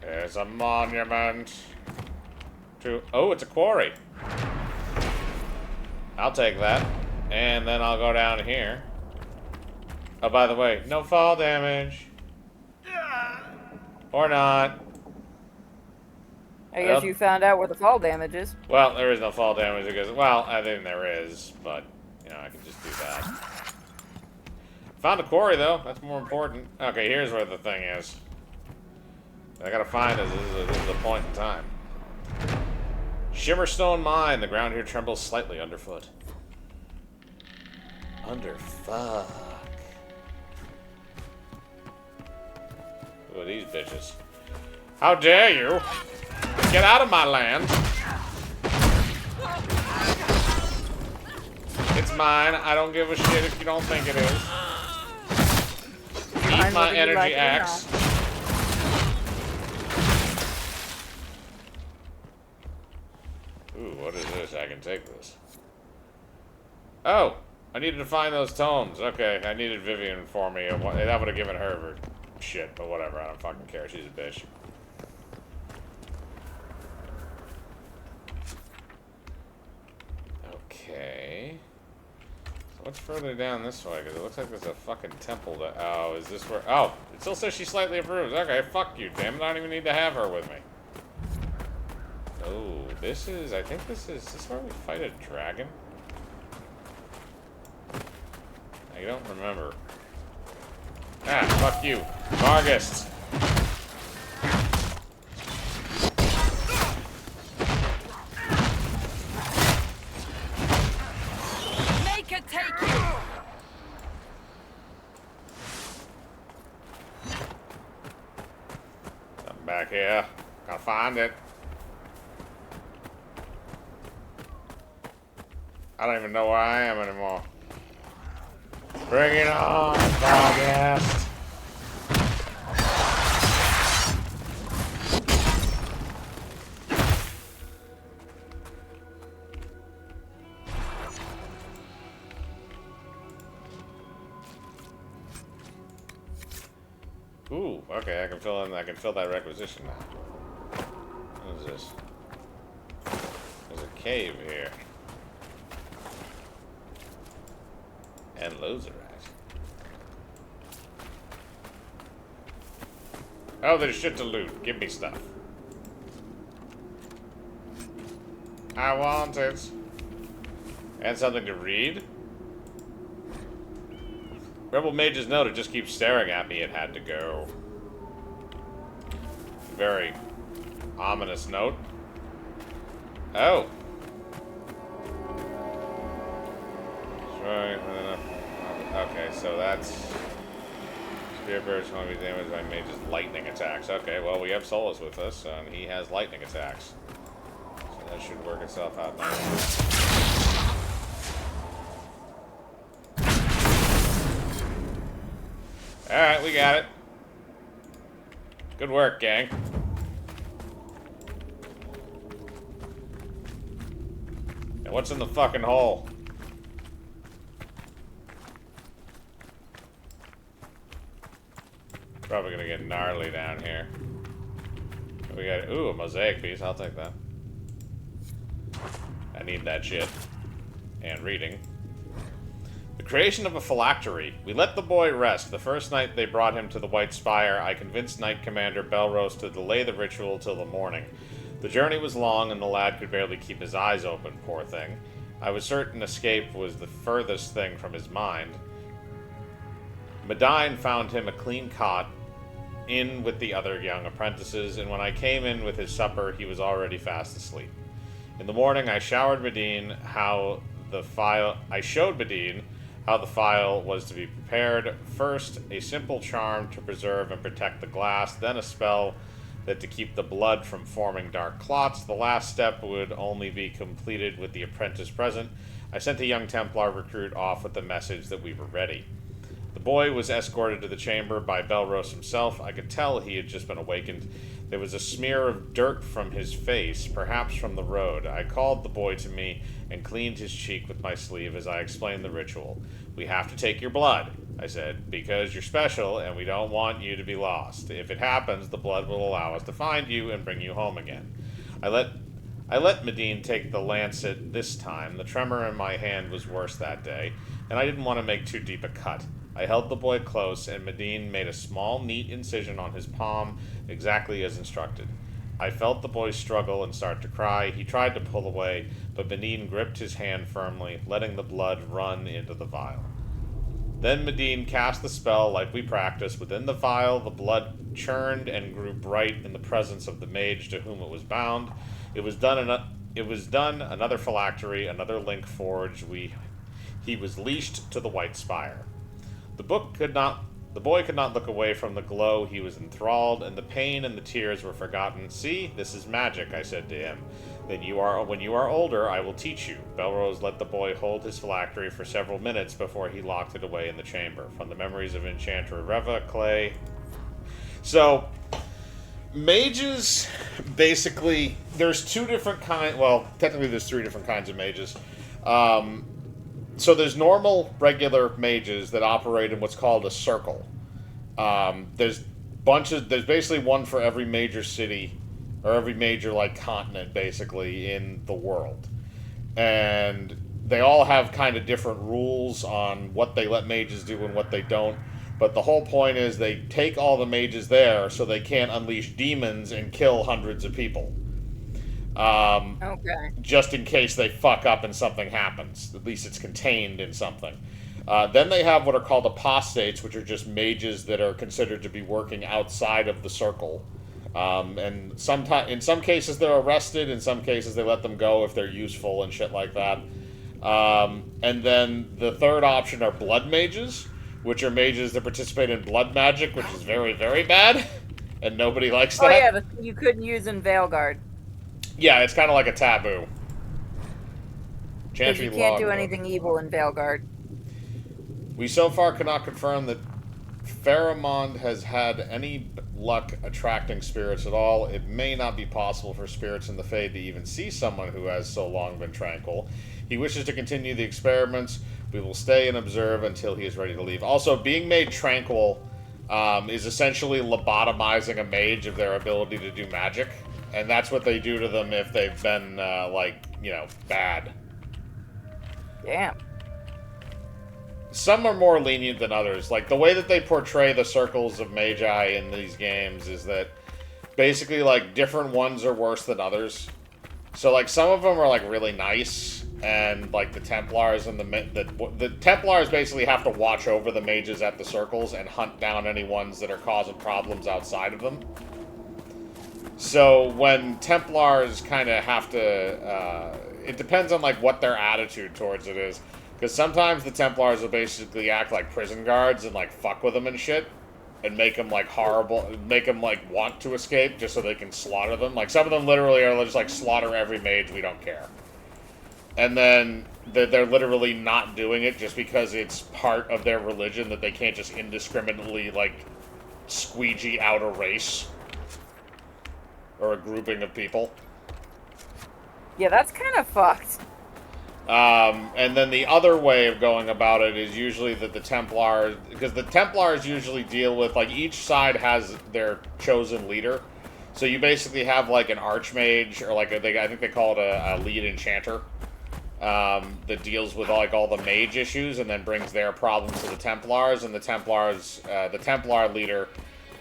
There's a monument to... oh, it's a quarry. I'll take that. And then I'll go down here. Oh, by the way, no fall damage. Or not. I guess you found out where the fall damage is. Well, there is no fall damage because... well, I think there is, but, you know, I can just do that. Found a quarry, though. That's more important. Okay, here's where the thing is. I gotta find it. This is the point in time. Shimmerstone Mine. The ground here trembles slightly underfoot. Underfuck. Who are these bitches? How dare you! Get out of my land! It's mine. I don't give a shit if you don't think it is. Eat my energy axe. Ooh, what is this? I can take this. Oh! I needed to find those tomes. Okay, I needed Vivian for me. That would have given her shit, but whatever. I don't fucking care. She's a bitch. Okay. So what's further down this way? Because it looks like there's a fucking temple that... oh, is this where... oh, it still says she slightly approves. Okay, fuck you, damn it. I don't even need to have her with me. Oh, this is... I think this is... is this where we fight a dragon? I don't remember. Ah, fuck you. Margist! Make it take you! Something back here. Gotta find it. I don't even know where I am anymore. Bring it on, August! Ooh, okay, I can fill that requisition now. What is this? There's a cave here. And loads of rats. Oh, there's shit to loot. Give me stuff. I want it. And something to read. Rebel Mage's note, it just keeps staring at me. It had to go. Very ominous note. Oh. Okay, so that's Spear Burst won't be damaged by Mage's lightning attacks. Okay, well we have Solus with us, and he has lightning attacks. So that should work itself out nicely. Alright, we got it. Good work, gang. And what's in the fucking hole? Probably gonna get gnarly down here. We got, ooh, a mosaic piece. I'll take that. I need that shit. And reading. The creation of a phylactery. We let the boy rest. The first night they brought him to the White Spire, I convinced Knight Commander Belrose to delay the ritual till the morning. The journey was long, and the lad could barely keep his eyes open, poor thing. I was certain escape was the furthest thing from his mind. Medine found him a clean cot, in with the other young apprentices, and when I came in with his supper, he was already fast asleep. In the morning, I showed Medine how the file was to be prepared. First, a simple charm to preserve and protect the glass, then a spell that to keep the blood from forming dark clots. The last step would only be completed with the apprentice present. I sent a young Templar recruit off with the message that we were ready. The boy was escorted to the chamber by Belrose himself. I could tell he had just been awakened. There was a smear of dirt from his face, perhaps from the road. I called the boy to me and cleaned his cheek with my sleeve as I explained the ritual. We have to take your blood, I said, because you're special and we don't want you to be lost. If it happens, the blood will allow us to find you and bring you home again. I let Medine take the lancet this time. The tremor in my hand was worse that day, and I didn't want to make too deep a cut. I held the boy close, and Medine made a small, neat incision on his palm, exactly as instructed. I felt the boy struggle and start to cry. He tried to pull away, but Medine gripped his hand firmly, letting the blood run into the vial. Then Medine cast the spell like we practiced. Within the vial, the blood churned and grew bright in the presence of the mage to whom it was bound. It was done. Another phylactery, another link forged. He was leashed to the White Spire. The boy could not look away from the glow. He was enthralled, and the pain and the tears were forgotten. See, this is magic, I said to him. When you are older, I will teach you. Belrose let the boy hold his phylactery for several minutes before he locked it away in the chamber. From the memories of Enchanter Reva, Clay. So, mages, basically, there's two different kinds, well, technically there's three different kinds of mages. So there's normal, regular mages that operate in what's called a circle. There's basically one for every major city, or every major, continent, basically, in the world. And they all have kind of different rules on what they let mages do and what they don't. But the whole point is they take all the mages there so they can't unleash demons and kill hundreds of people. Okay. Just in case they fuck up and something happens. At least it's contained in something. Then they have what are called apostates, which are just mages that are considered to be working outside of the circle. And in some cases they're arrested, in some cases they let them go if they're useful and shit like that. And then the third option are blood mages, which are mages that participate in blood magic, which is very, very bad, and nobody likes that. Oh yeah, the thing you couldn't use in Veilguard. Yeah, it's kind of like a taboo. Because you can't do anything evil in Veilguard. We so far cannot confirm that Pharamond has had any luck attracting spirits at all. It may not be possible for spirits in the Fade to even see someone who has so long been tranquil. He wishes to continue the experiments. We will stay and observe until he is ready to leave. Also, being made tranquil is essentially lobotomizing a mage of their ability to do magic. And that's what they do to them if they've been, bad. Damn. Some are more lenient than others. Like, the way that they portray the circles of magi in these games is that basically, like, different ones are worse than others. So, like, some of them are, like, really nice, and, like, the Templars and the Templars basically have to watch over the mages at the circles and hunt down any ones that are causing problems outside of them. So, when Templars kind of have to, it depends on, like, what their attitude towards it is. Because sometimes the Templars will basically act like prison guards and, like, fuck with them and shit. And make them, like, horrible, make them, like, want to escape just so they can slaughter them. Like, some of them literally are just, like, slaughter every mage, we don't care. And then they're literally not doing it just because it's part of their religion that they can't just indiscriminately, like, squeegee out a race. Or a grouping of people. Yeah, that's kind of fucked. And then the other way of going about it is usually that the Templars, because the Templars usually deal with, like, each side has their chosen leader. So you basically have, like, an archmage, or, like, I think they call it a lead enchanter, that deals with, like, all the mage issues and then brings their problems to the Templars, and the Templar leader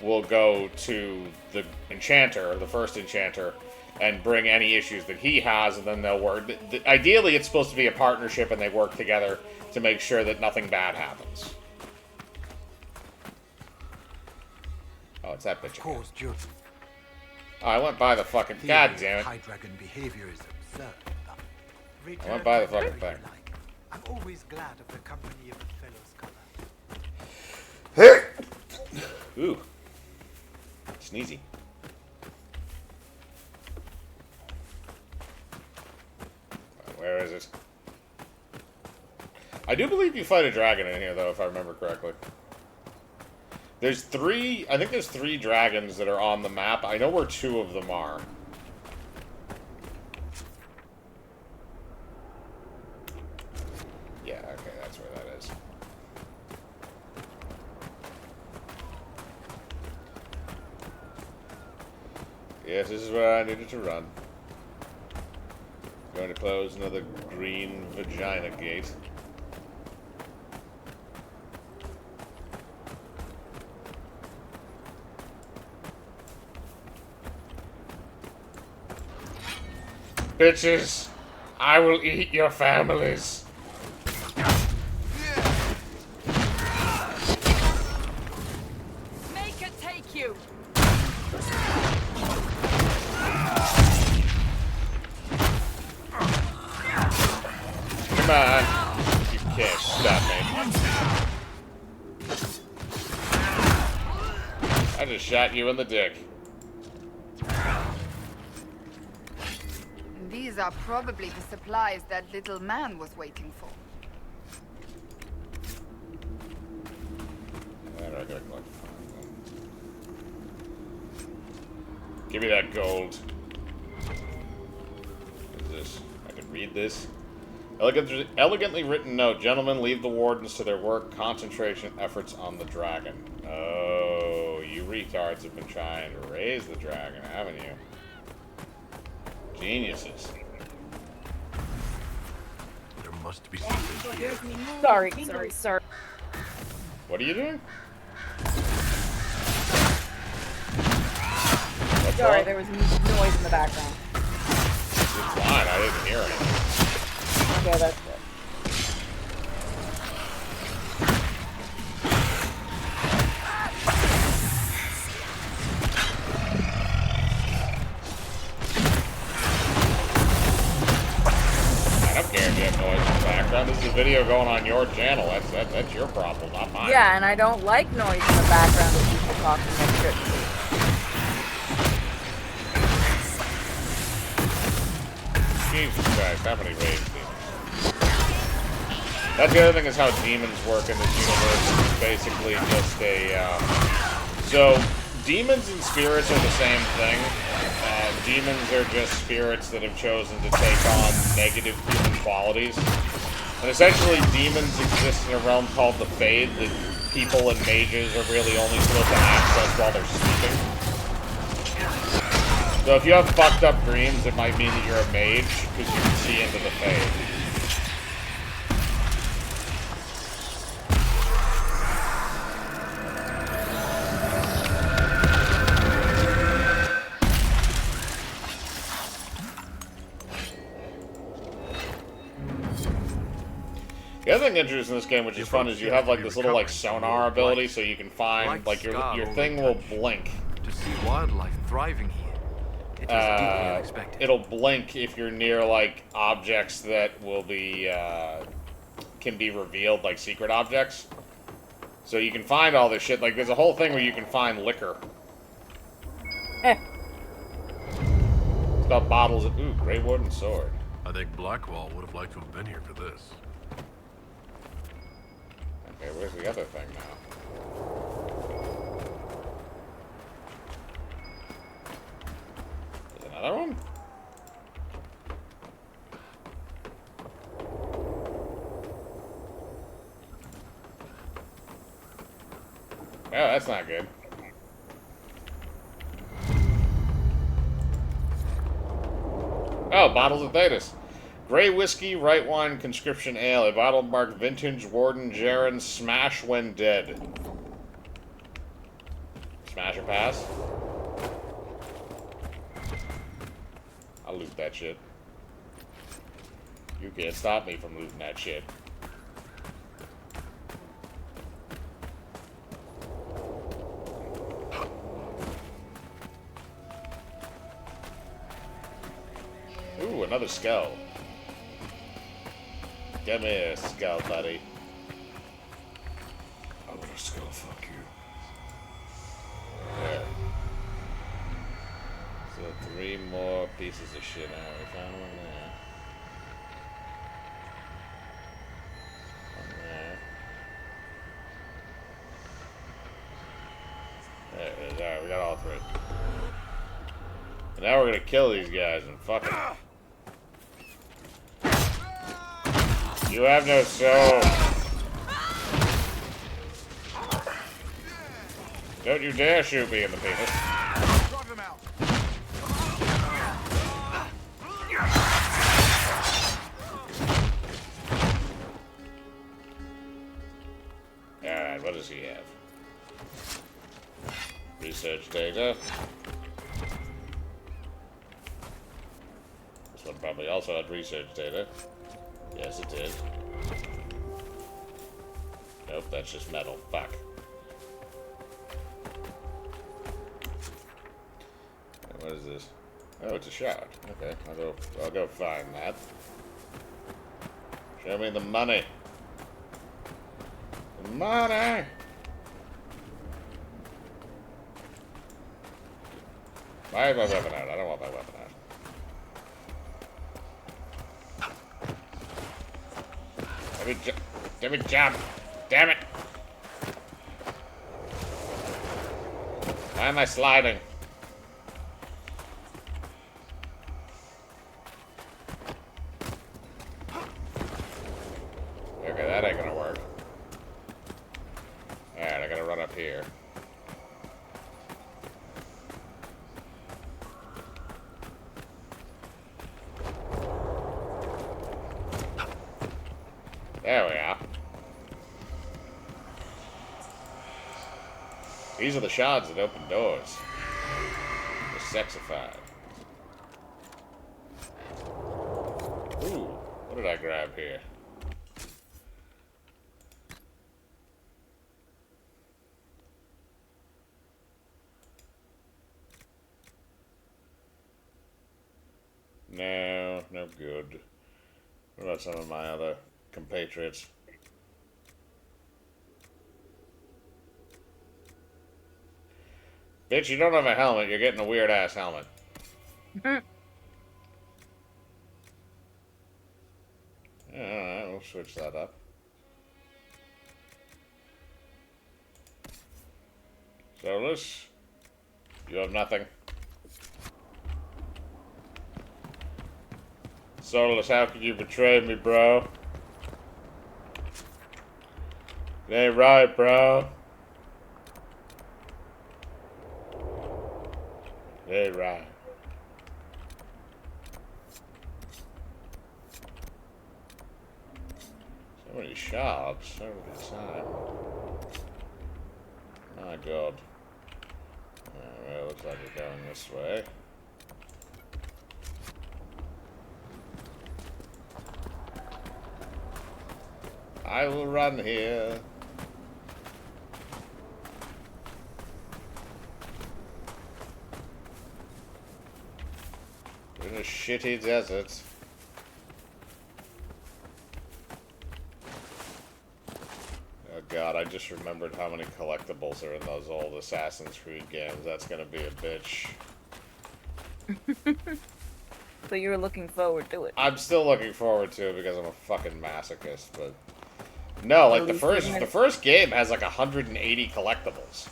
will go to the enchanter, the first enchanter, and bring any issues that he has, and then they'll work. Ideally, it's supposed to be a partnership, and they work together to make sure that nothing bad happens. Oh, it's that bitch. Of course, Judge. Oh, I went by the fucking... God damn it. High dragon behavior is absurd. I went by the fucking thing. I'm always glad of the company of a fellow's color. Ooh. Sneezy. Where is it? I do believe you fight a dragon in here, though, if I remember correctly. There's three... I think there's 3 dragons that are on the map. I know where 2 of them are. Yeah, okay, that's where that is. Yes, this is where I needed to run. Going to close another green vagina gate. Bitches, I will eat your families. Make it take you. Come on. You can't stop me. I just shot you in the dick. These are probably the supplies that little man was waiting for. Give me that gold. What is this? I can read this. Elegantly written note. Gentlemen, leave the wardens to their work. Concentration efforts on the dragon. Oh, you retards have been trying to raise the dragon, haven't you? Geniuses. There must be something here. Sorry. What are you doing? Sorry, there was noise in the background. It's fine, I didn't hear anything. Okay, that's video going on your channel. That's your problem, not mine. Yeah, and I don't like noise in the background of people talking that shit. Jesus Christ, how many rage demons? That's the other thing, is how demons work in this universe. It's basically just a, so, demons and spirits are the same thing. Demons are just spirits that have chosen to take on negative human qualities. And essentially, demons exist in a realm called the Fade that people and mages are really only supposed to access while they're sleeping. So if you have fucked up dreams, it might mean that you're a mage, because you can see into the Fade. The other thing interesting in this game, which is fun, is you have like this little like sonar ability, so you can find like your thing will blink. To see wildlife thriving here, it is deeply unexpected. It'll blink if you're near like objects that will be can be revealed, like secret objects. So you can find all this shit. Like there's a whole thing where you can find liquor. It's got bottles of grey wooden sword. I think Blackwall would have liked to have been here for this. Okay, where's the other thing now? There's another one? Oh, that's not good. Oh, bottles of Thetis. Grey Whiskey, Right Wine, Conscription Ale, a bottle marked Vintage, Warden, Jaren, Smash When Dead. Smash or pass? I'll loot that shit. You can't stop me from looting that shit. Ooh, another skull. Give me a skull, buddy. I want a skull, fuck you. There. So 3 more pieces of shit now. We found one there. One there. There it is. Alright, we got all 3. And now we're gonna kill these guys and fuck them. You have no soul. Don't you dare shoot me in the penis. Alright, what does he have? Research data. This one probably also had research data. Yes, it did. Nope, that's just metal. Fuck. What is this? Oh, it's a shard. Okay, I'll go find that. Show me the money. The money! Why is my weapon out? I don't want my weapon out. Let me jump. Damn it. Why am I sliding? Okay, that ain't gonna work. Alright, I gotta run up here. There we are. These are the shards that open doors. They're sexified. Ooh, what did I grab here? No, no good. What about some of my other compatriots. Bitch, you don't have a helmet. You're getting a weird-ass helmet. Alright, we'll switch that up. Solus, you have nothing. Solus, how could you betray me, bro? It ain't right, bro. It ain't right. So many shops, so little time. My god. Alright, looks like we're going this way. I will run here. In a shitty desert. Oh god, I just remembered how many collectibles are in those old Assassin's Creed games. That's gonna be a bitch. So you were looking forward to it. I'm still looking forward to it because I'm a fucking masochist, but no, like the first game has like 180 collectibles.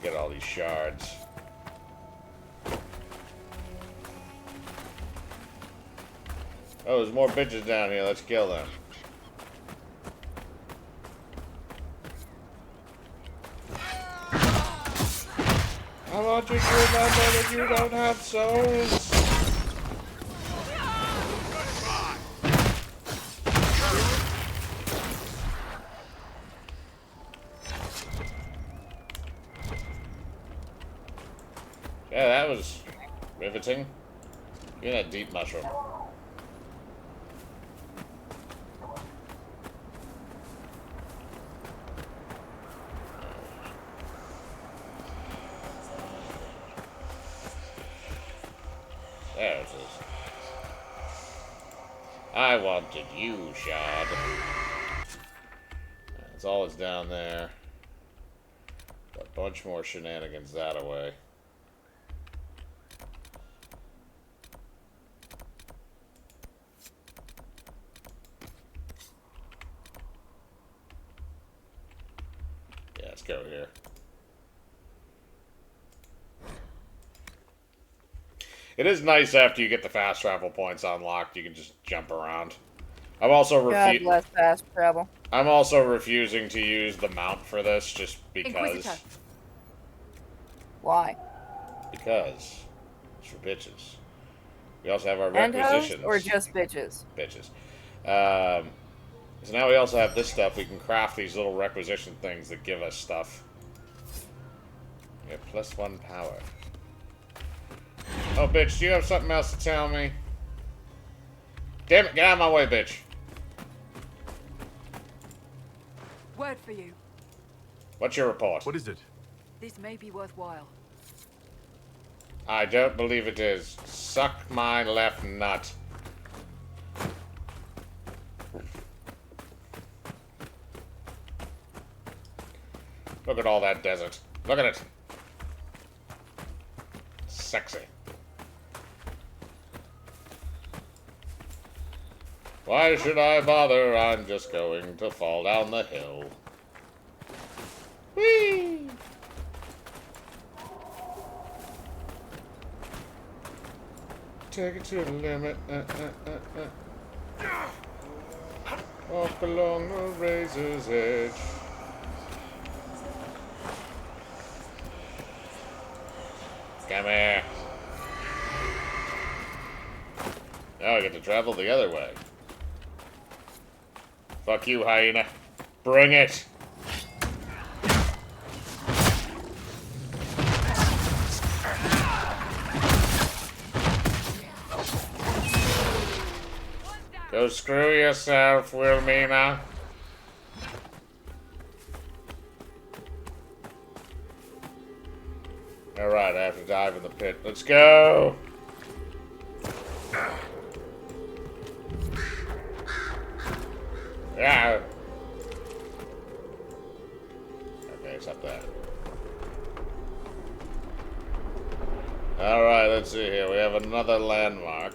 Get all these shards. Oh, there's more bitches down here. Let's kill them. I want you to remember that you don't have souls. Yeah, that was riveting. Give me that deep mushroom. There it is. I wanted you, Shard. That's all that's down there. A bunch more shenanigans that away. Yeah, let's go here. It is nice after you get the fast travel points unlocked, you can just jump around. I'm also God bless fast travel. I'm also refusing to use the mount for this just because. Inquisitor. Why? Because it's for bitches. We also have our And requisitions. hoes or just bitches? Bitches. So now we also have this stuff. We can craft these little requisition things that give us stuff. We have +1 power. Oh, bitch, do you have something else to tell me? Damn it, get out of my way, bitch. Word for you. What's your report? What is it? This may be worthwhile. I don't believe it is. Suck my left nut. Look at all that desert. Look at it. Sexy. Why should I bother? I'm just going to fall down the hill. Whee! Take it to the limit. Walk along the razor's edge. Come here. Now I get to travel the other way. Fuck you, hyena. Bring it. Go screw yourself, Wilmina. Alright, I have to dive in the pit. Let's go! Yeah! Okay, it's up there. Alright, let's see here. We have another landmark.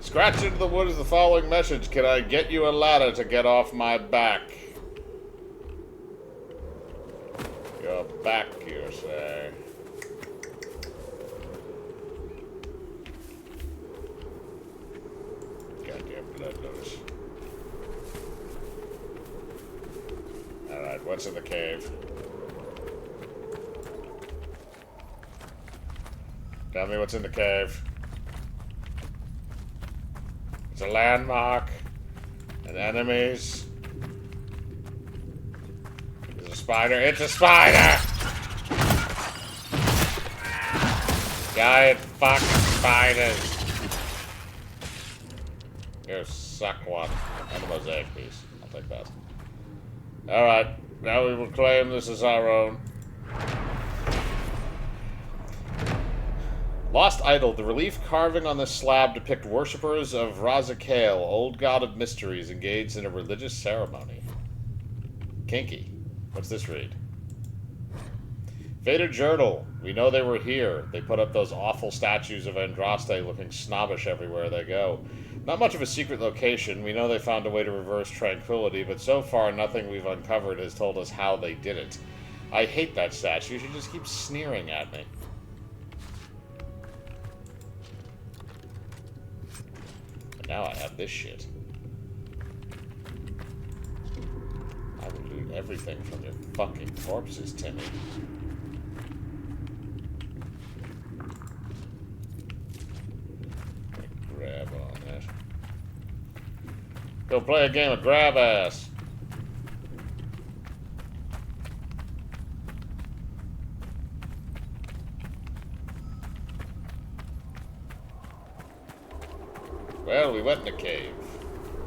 Scratch into the woods the following message. Can I get you a ladder to get off my back? Your back, you say? Goddamn blood lotus. Alright, what's in the cave? Tell me what's in the cave. It's a landmark. And enemies. It's a spider. It's a spider! Giant fucking spiders. You suck one. And a mosaic piece. I'll take that. Alright. Now we will claim this as our own. Lost Idol. The relief carving on this slab depict worshippers of Razakale, old god of mysteries, engaged in a religious ceremony. Kinky. What's this read? Fated Journal. We know they were here. They put up those awful statues of Andraste looking snobbish everywhere they go. Not much of a secret location. We know they found a way to reverse tranquility, but so far nothing we've uncovered has told us how they did it. I hate that statue. She just keeps sneering at me. Now I have this shit. I will loot everything from your fucking corpses, Timmy. Grab on that. Go play a game of grab ass. Well, we went in the cave.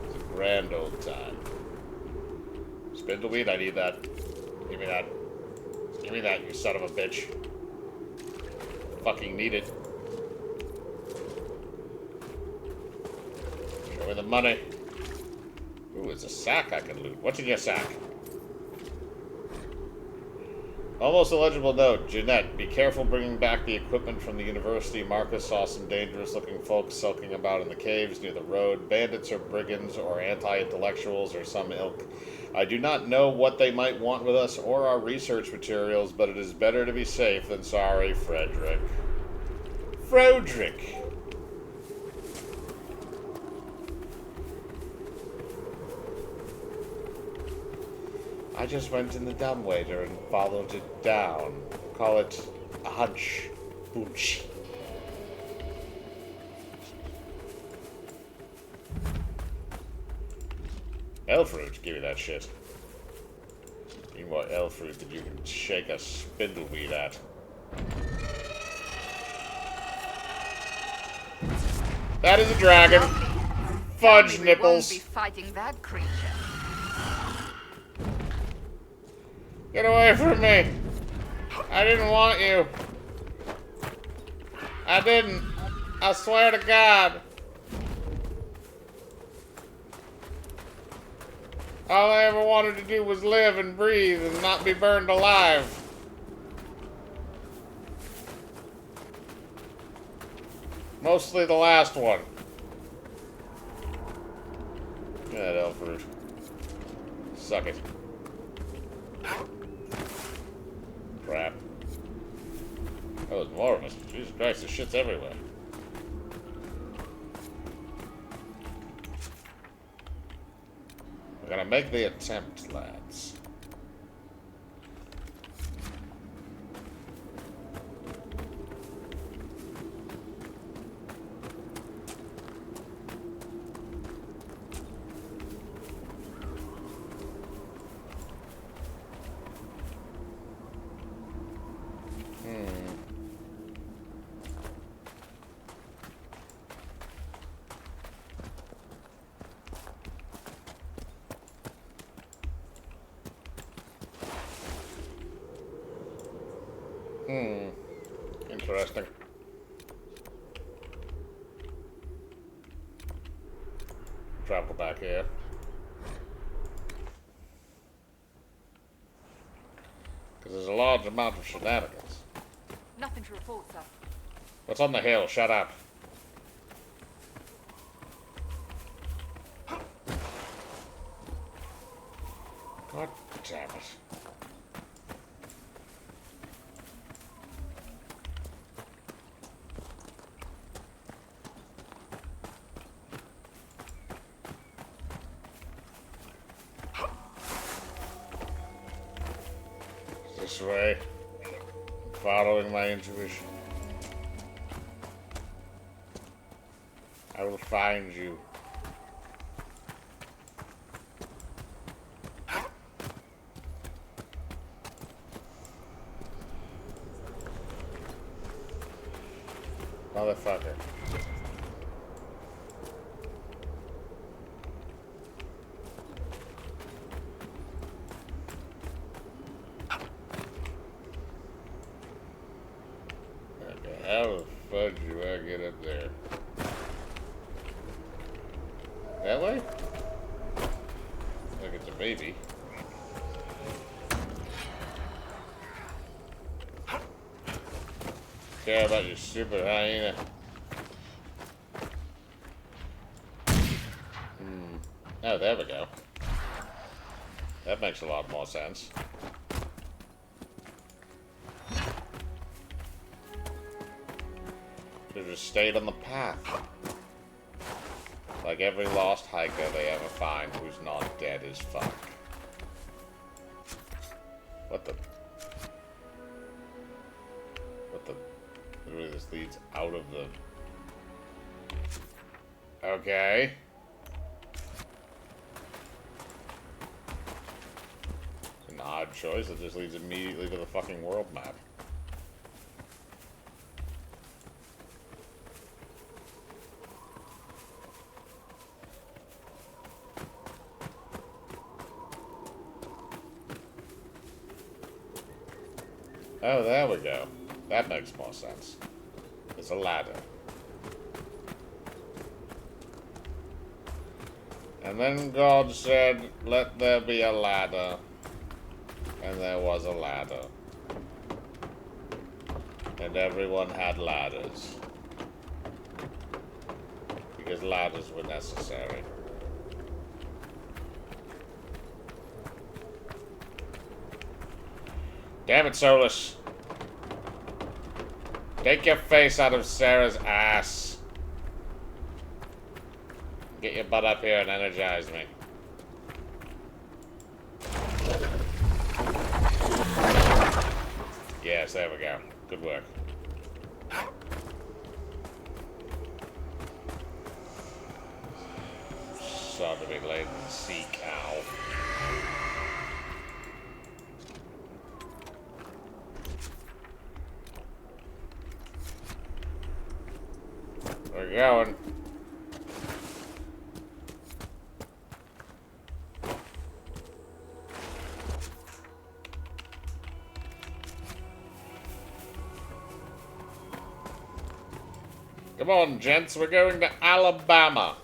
It's a grand old time. Spindleweed, I need that. Give me that. Give me that, you son of a bitch. Fucking need it. Show me the money. Ooh, it's a sack I can loot. What's in your sack? Almost illegible note. Jeanette, be careful bringing back the equipment from the university. Marcus saw some dangerous-looking folks sulking about in the caves near the road. Bandits or brigands or anti-intellectuals or some ilk. I do not know what they might want with us or our research materials, but it is better to be safe than sorry, Frederick. Frederick! I just went in the dumbwaiter and followed it down. Call it a hunch. Booch. Elf fruit, give me that shit. Give me more elf fruit that you can shake a spindleweed at. That is a dragon. Fudge nipples. We won't be fighting that creature. Get away from me! I didn't want you. I didn't. I swear to God. All I ever wanted to do was live and breathe and not be burned alive. Mostly the last one. Get that elf fruit. Suck it. Crap. Oh, there's more of us. Jesus Christ, this shit's everywhere. We're gonna make the attempt, lads. interesting. Travel back here. Because there's a large amount of shenanigans. Nothing to report, sir. What's on the hill? Shut up. God damn it. This way. I'm following my intuition. I will find you. Motherfucker. Okay, how the fuck do I get up there? That way? Look, it's a baby. Care about your stupid hyena. Oh, there we go. That makes a lot more sense. Should've just stayed on the path. Like every lost hiker they ever find who's not dead as fuck. What the? What the? Literally, this leads out of the... Okay. It's an odd choice that just leads immediately to the fucking world map. Oh, there we go. That makes more sense. There's a ladder. And then God said, let there be a ladder. And there was a ladder. And everyone had ladders. Because ladders were necessary. Damn it, Solus. Take your face out of Sarah's ass. Get your butt up here and energize me. Yes, there we go. Good work. Sought to be laid in the sea cow. We're going. Come on, gents, we're going to Alabama.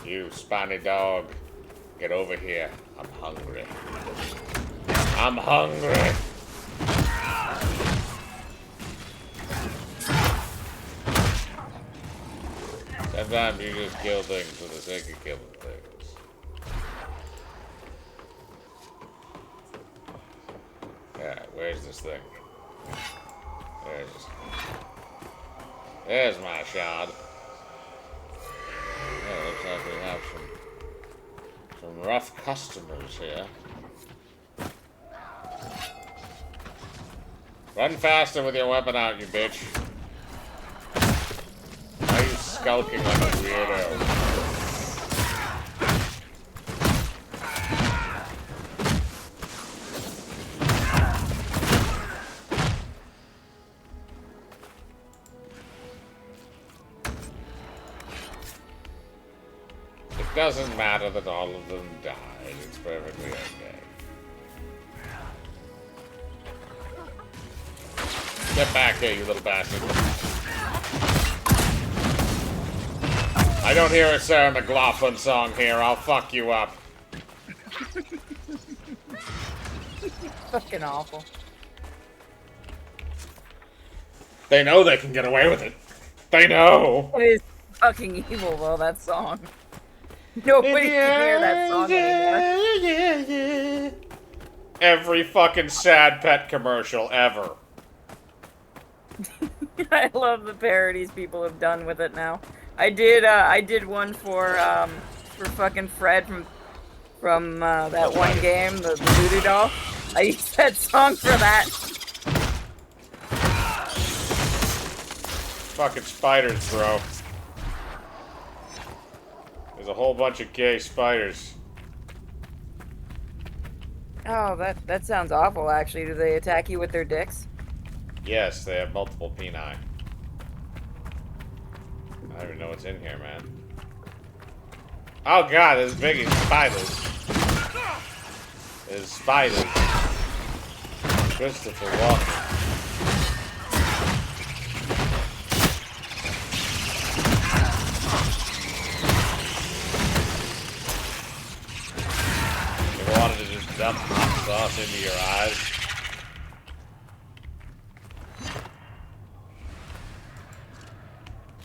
You spiny dog, get over here. I'm hungry. I'm hungry. Sometimes you just kill things for the sake of killing things. Alright, where's this thing? There's my shard. Yeah, looks like we have some rough customers here. Run faster with your weapon out, you bitch. Why are you skulking like a weirdo? It doesn't matter that all of them died. It's perfectly okay. Get back here, you little bastard. I don't hear a Sarah McLachlan song here. I'll fuck you up. Fucking awful. They know they can get away with it. They know. It is fucking evil, though, that song. Nobody can hear that song anymore. Every fucking sad pet commercial ever. I love the parodies people have done with it now. I did one for fucking Fred from that one game, the voodoo doll. I used that song for that. Fucking spiders, bro. There's a whole bunch of gay spiders. Oh, that sounds awful, actually. Do they attack you with their dicks? Yes, they have multiple peni. I don't even know what's in here, man. Oh god, there's big spiders. There's spiders. Christopher Walken. You ever wanted to just dump hot sauce into your eyes?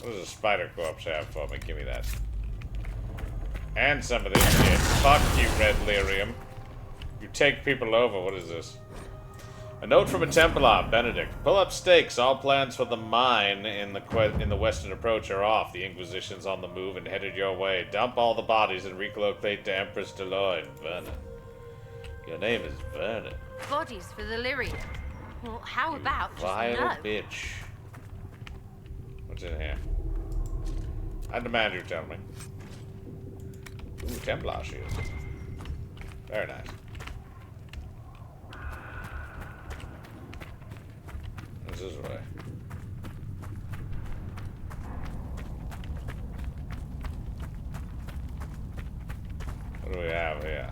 What does a spider corpse have for me? Give me that. And some of this shit. Fuck you, Red Lyrium. You take people over. What is this? A note from a Templar, Benedict. Pull up stakes. All plans for the mine in the western approach are off. The Inquisition's on the move and headed your way. Dump all the bodies and relocate to Empress Deloitte. Vernon. Your name is Vernon. Bodies for the Lyrium. Well, how about just Vile no? bitch. What's in here? I demand you tell me. Ooh, Templar shield. Very nice. What's this way? What do we have here?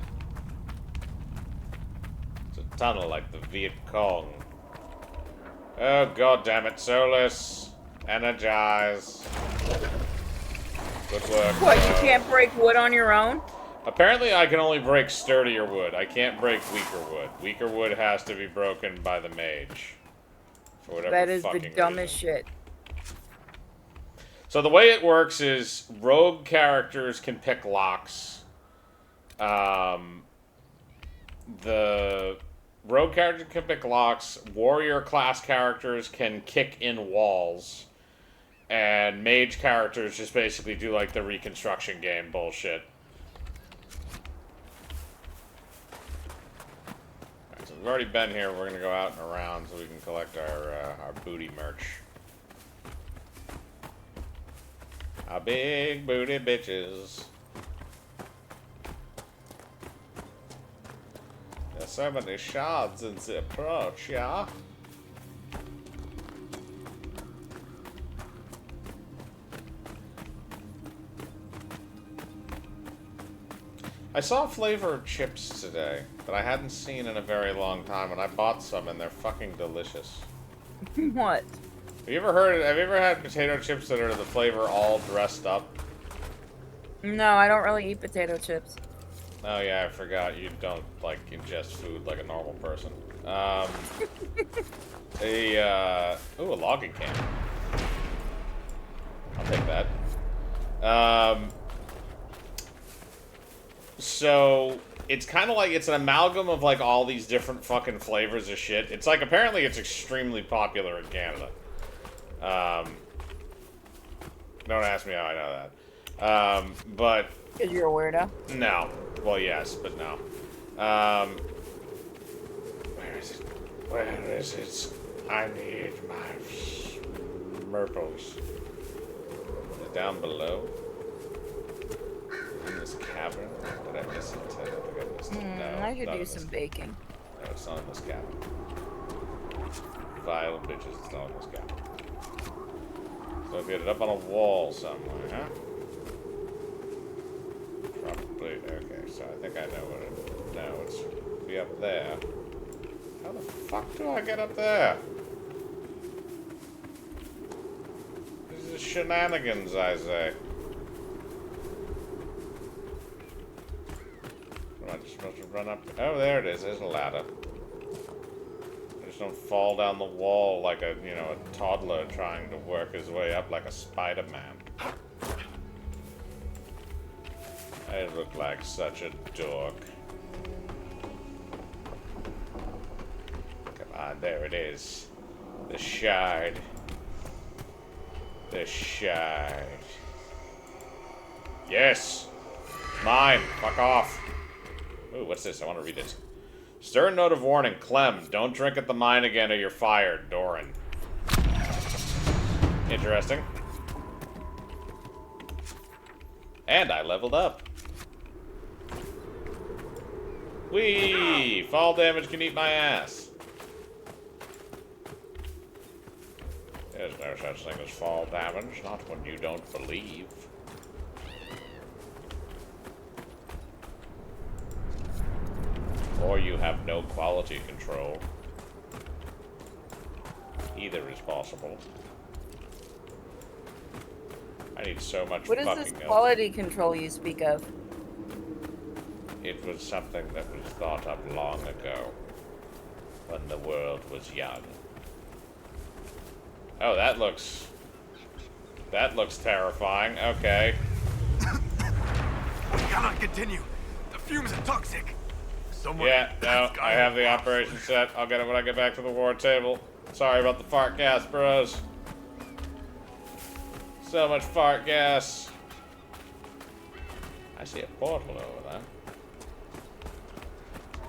It's a tunnel like the Viet Cong. Oh, god damn it, Solus. Energize. Good work. What, you can't break wood on your own? Apparently I can only break sturdier wood. I can't break weaker wood. Weaker wood has to be broken by the mage. For whatever That is the fucking dumbest reason. shit. So the way it works is rogue characters can pick locks. The rogue character can pick locks. Warrior class characters can kick in walls. And mage characters just basically do like the reconstruction game bullshit. Alright, so we've already been here. We're gonna go out and around so we can collect our booty merch. Our big booty bitches. There's so many shards in the approach, yeah? I saw Flavor of chips today that I hadn't seen in a very long time, and I bought some, and they're fucking delicious. What? Have you ever had potato chips that are the flavor all dressed up? No, I don't really eat potato chips. Oh yeah, I forgot. You don't, like, ingest food like a normal person. Ooh, a logging camp. I'll take that. So, it's kind of like, it's an amalgam of, like, all these different fucking flavors of shit. It's like, apparently it's extremely popular in Canada. Don't ask me how I know that. But... Because you're a weirdo? No. Well, yes, but no. Where is it? Where is it? I need my myrtles. Is it down below? In this cavern? Did I miss it? I don't think I missed it. No, I could not do in some this- baking. No, it's not in this cavern. Vile bitches, it's not in this cavern. So get it up on a wall somewhere, huh? Probably. Okay, so I think I know what it... No, it's be up there. How the fuck do I get up there? shenanigans, I say. Am I just supposed to run up? Oh, there it is. There's a ladder. I just don't fall down the wall like a, you know, a toddler trying to work his way up like a Spider-Man. I look like such a dork. Come on, there it is. The shard. The shard. Yes! Mine! Fuck off! Ooh, what's this? I want to read it. Stern note of warning. Clem, don't drink at the mine again or you're fired. Doran. Interesting. And I leveled up. Whee! Fall damage can eat my ass. There's no such thing as fall damage, not when you don't believe. Or you have no quality control. Either is possible. I need so much What is fucking this quality control you speak of? It was something that was thought of long ago, when the world was young. Oh, that looks terrifying. Okay. We cannot continue. The fumes are toxic. Someone. Yeah, no, I have the operation set. I'll get it when I get back to the war table. Sorry about the fart gas, bros. So much fart gas. I see a portal over there.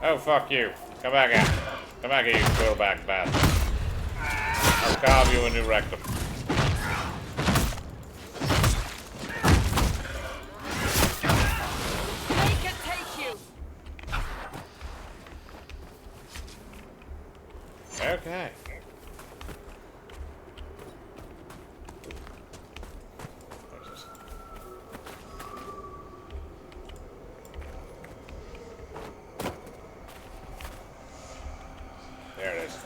Oh, fuck you. Come back here. Come back here, you throwback bastard. I'll carve you a new rectum. Make it take you! Okay. There it is.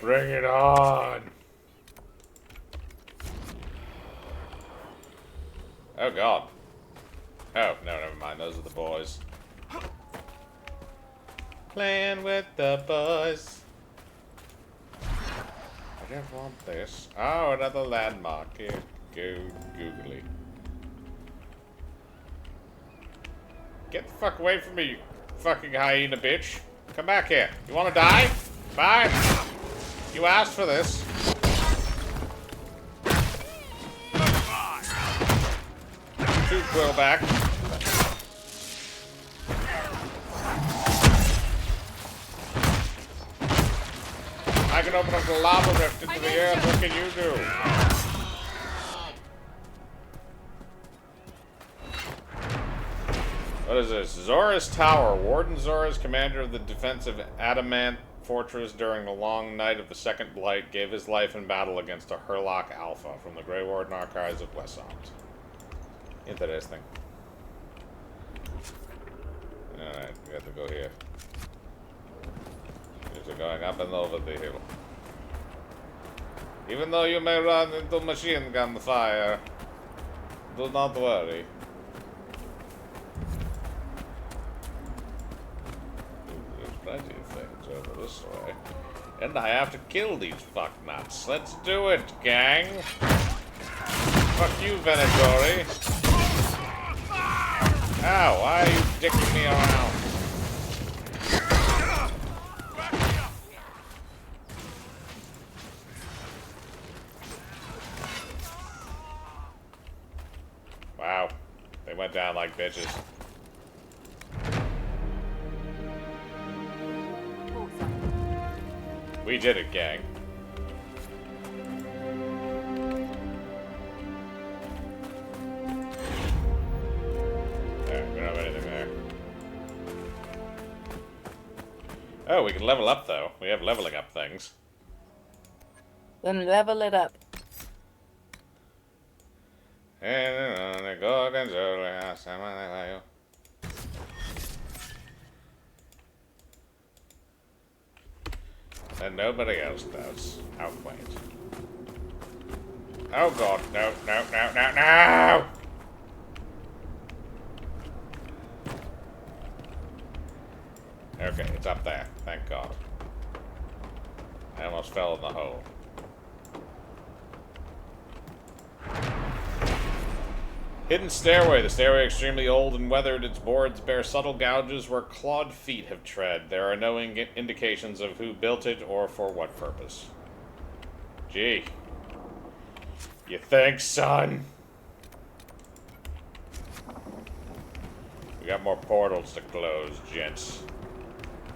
Bring it on! Oh god. Oh, no, never mind. Those are the boys. Playing with the boys. I don't want this. Oh, another landmark. Here, go googly. Get the fuck away from me, you fucking hyena bitch. Come back here. You wanna die? Bye. You asked for this. Two Quillback. I can open up the lava rift into the earth. What can you do? What is this? Zora's Tower. Warden Zora's commander of the defensive Adamant Fortress during the long night of the Second Blight gave his life in battle against a Hurlock Alpha from the Grey Warden Archives of Wessant. Interesting. Alright, we have to go here. These are going up and over the hill. Even though you may run into machine gun fire, do not worry. There's plenty of things over this way. And I have to kill these fucknuts. Let's do it, gang! Fuck you, Venatori! Ow, why are you dicking me around? Wow. They went down like bitches. We did it, gang. There, we don't have anything there. Oh, we can level up, though. We have leveling up things. Then level it up. And nobody else does. How quaint. Oh god, no, no, no, no, no! Okay, it's up there. Thank god. I almost fell in the hole. Hidden stairway. The stairway extremely old and weathered. Its boards bear subtle gouges where clawed feet have tread. There are no indications of who built it or for what purpose. Gee. You think, son? We got more portals to close, gents.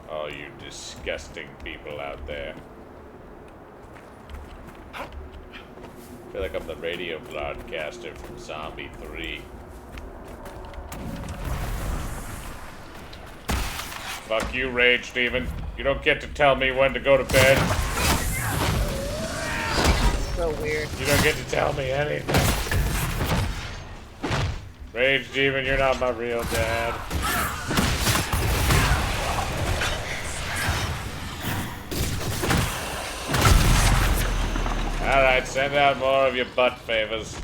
Oh, you disgusting people out there. I feel like I'm the radio broadcaster from Zombie 3. Fuck you, Rage Demon. You don't get to tell me when to go to bed. So weird. You don't get to tell me anything. Rage Demon, you're not my real dad. Alright, send out more of your butt favors.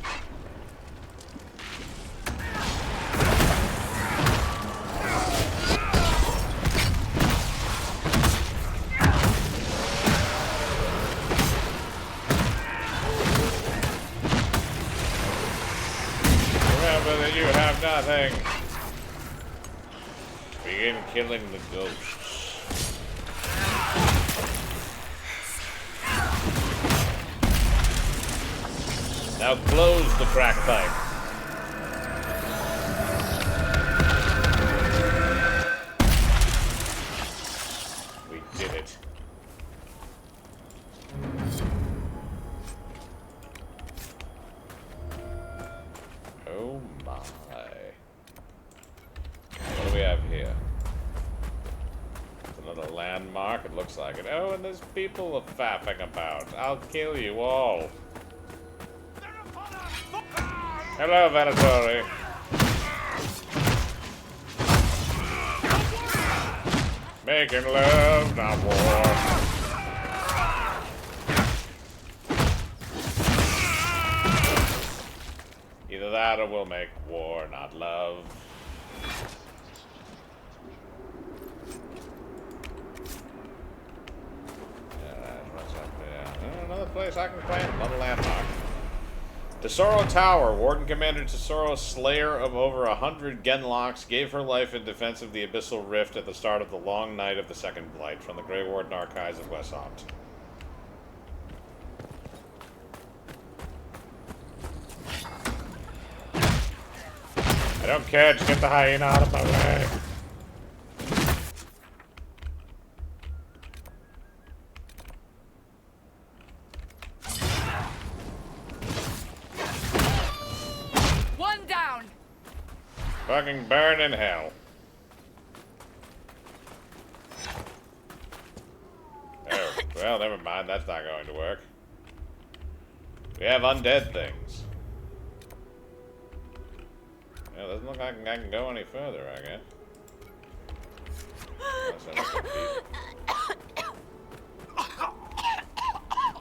Remember that you have nothing. Begin killing the ghosts. Now close the crack pipe. We did it. Oh my. What do we have here? It's another landmark, it looks like it. Oh, and there's people faffing about. I'll kill you all. Hello, Venatori. Making love, not war. Either that or we'll make war, not love. Alright, what's up there? Another place I can claim, another landmark. Tesoro Tower. Warden Commander Tesoro, slayer of over 100 Genlocks, gave her life in defense of the Abyssal Rift at the start of the long night of the Second Blight, from the Grey Warden Archives of Westhaupt. I don't care, just get the hyena out of my way. Fucking burn in hell. Oh, well, never mind. That's not going to work. We have undead things. Yeah, doesn't look like I can go any further, I guess.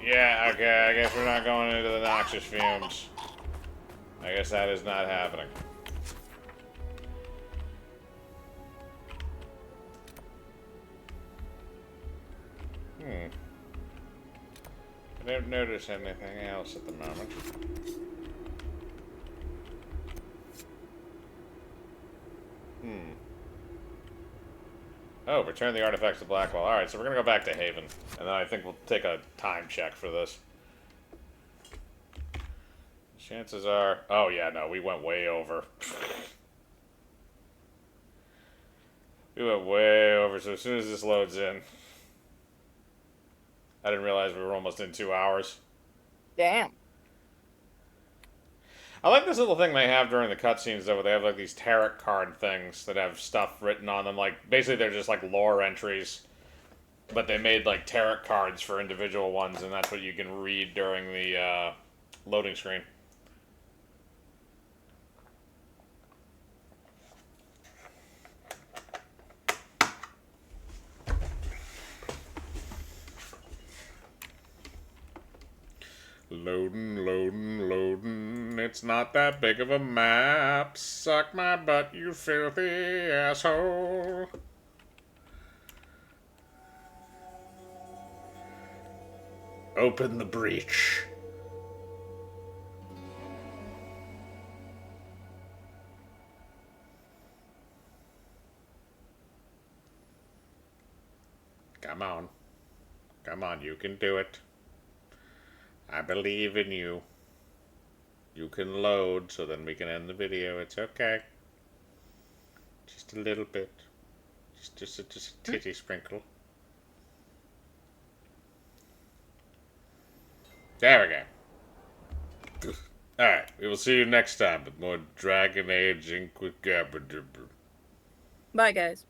Yeah, okay, I guess we're not going into the noxious fumes. I guess that is not happening. I don't notice anything else at the moment. Oh, return the artifacts to Blackwell. Alright, so we're gonna go back to Haven. And then I think we'll take a time check for this. Chances are... Oh, yeah, no, we went way over. We went way over, so as soon as this loads in... I didn't realize we were almost in 2 hours. Damn. I like this little thing they have during the cutscenes, though, where they have, like, these tarot card things that have stuff written on them. Like, basically, they're just, like, lore entries. But they made, like, tarot cards for individual ones, and that's what you can read during the, loading screen. Loading, loading, loading. It's not that big of a map. Suck my butt, you filthy asshole. Open the breach. Come on. Come on, you can do it. I believe in you. You can load, so then we can end the video. It's okay. Just a little bit. Just a titty sprinkle. There we go. Alright, we will see you next time with more Dragon Age Inquisition. Bye, guys.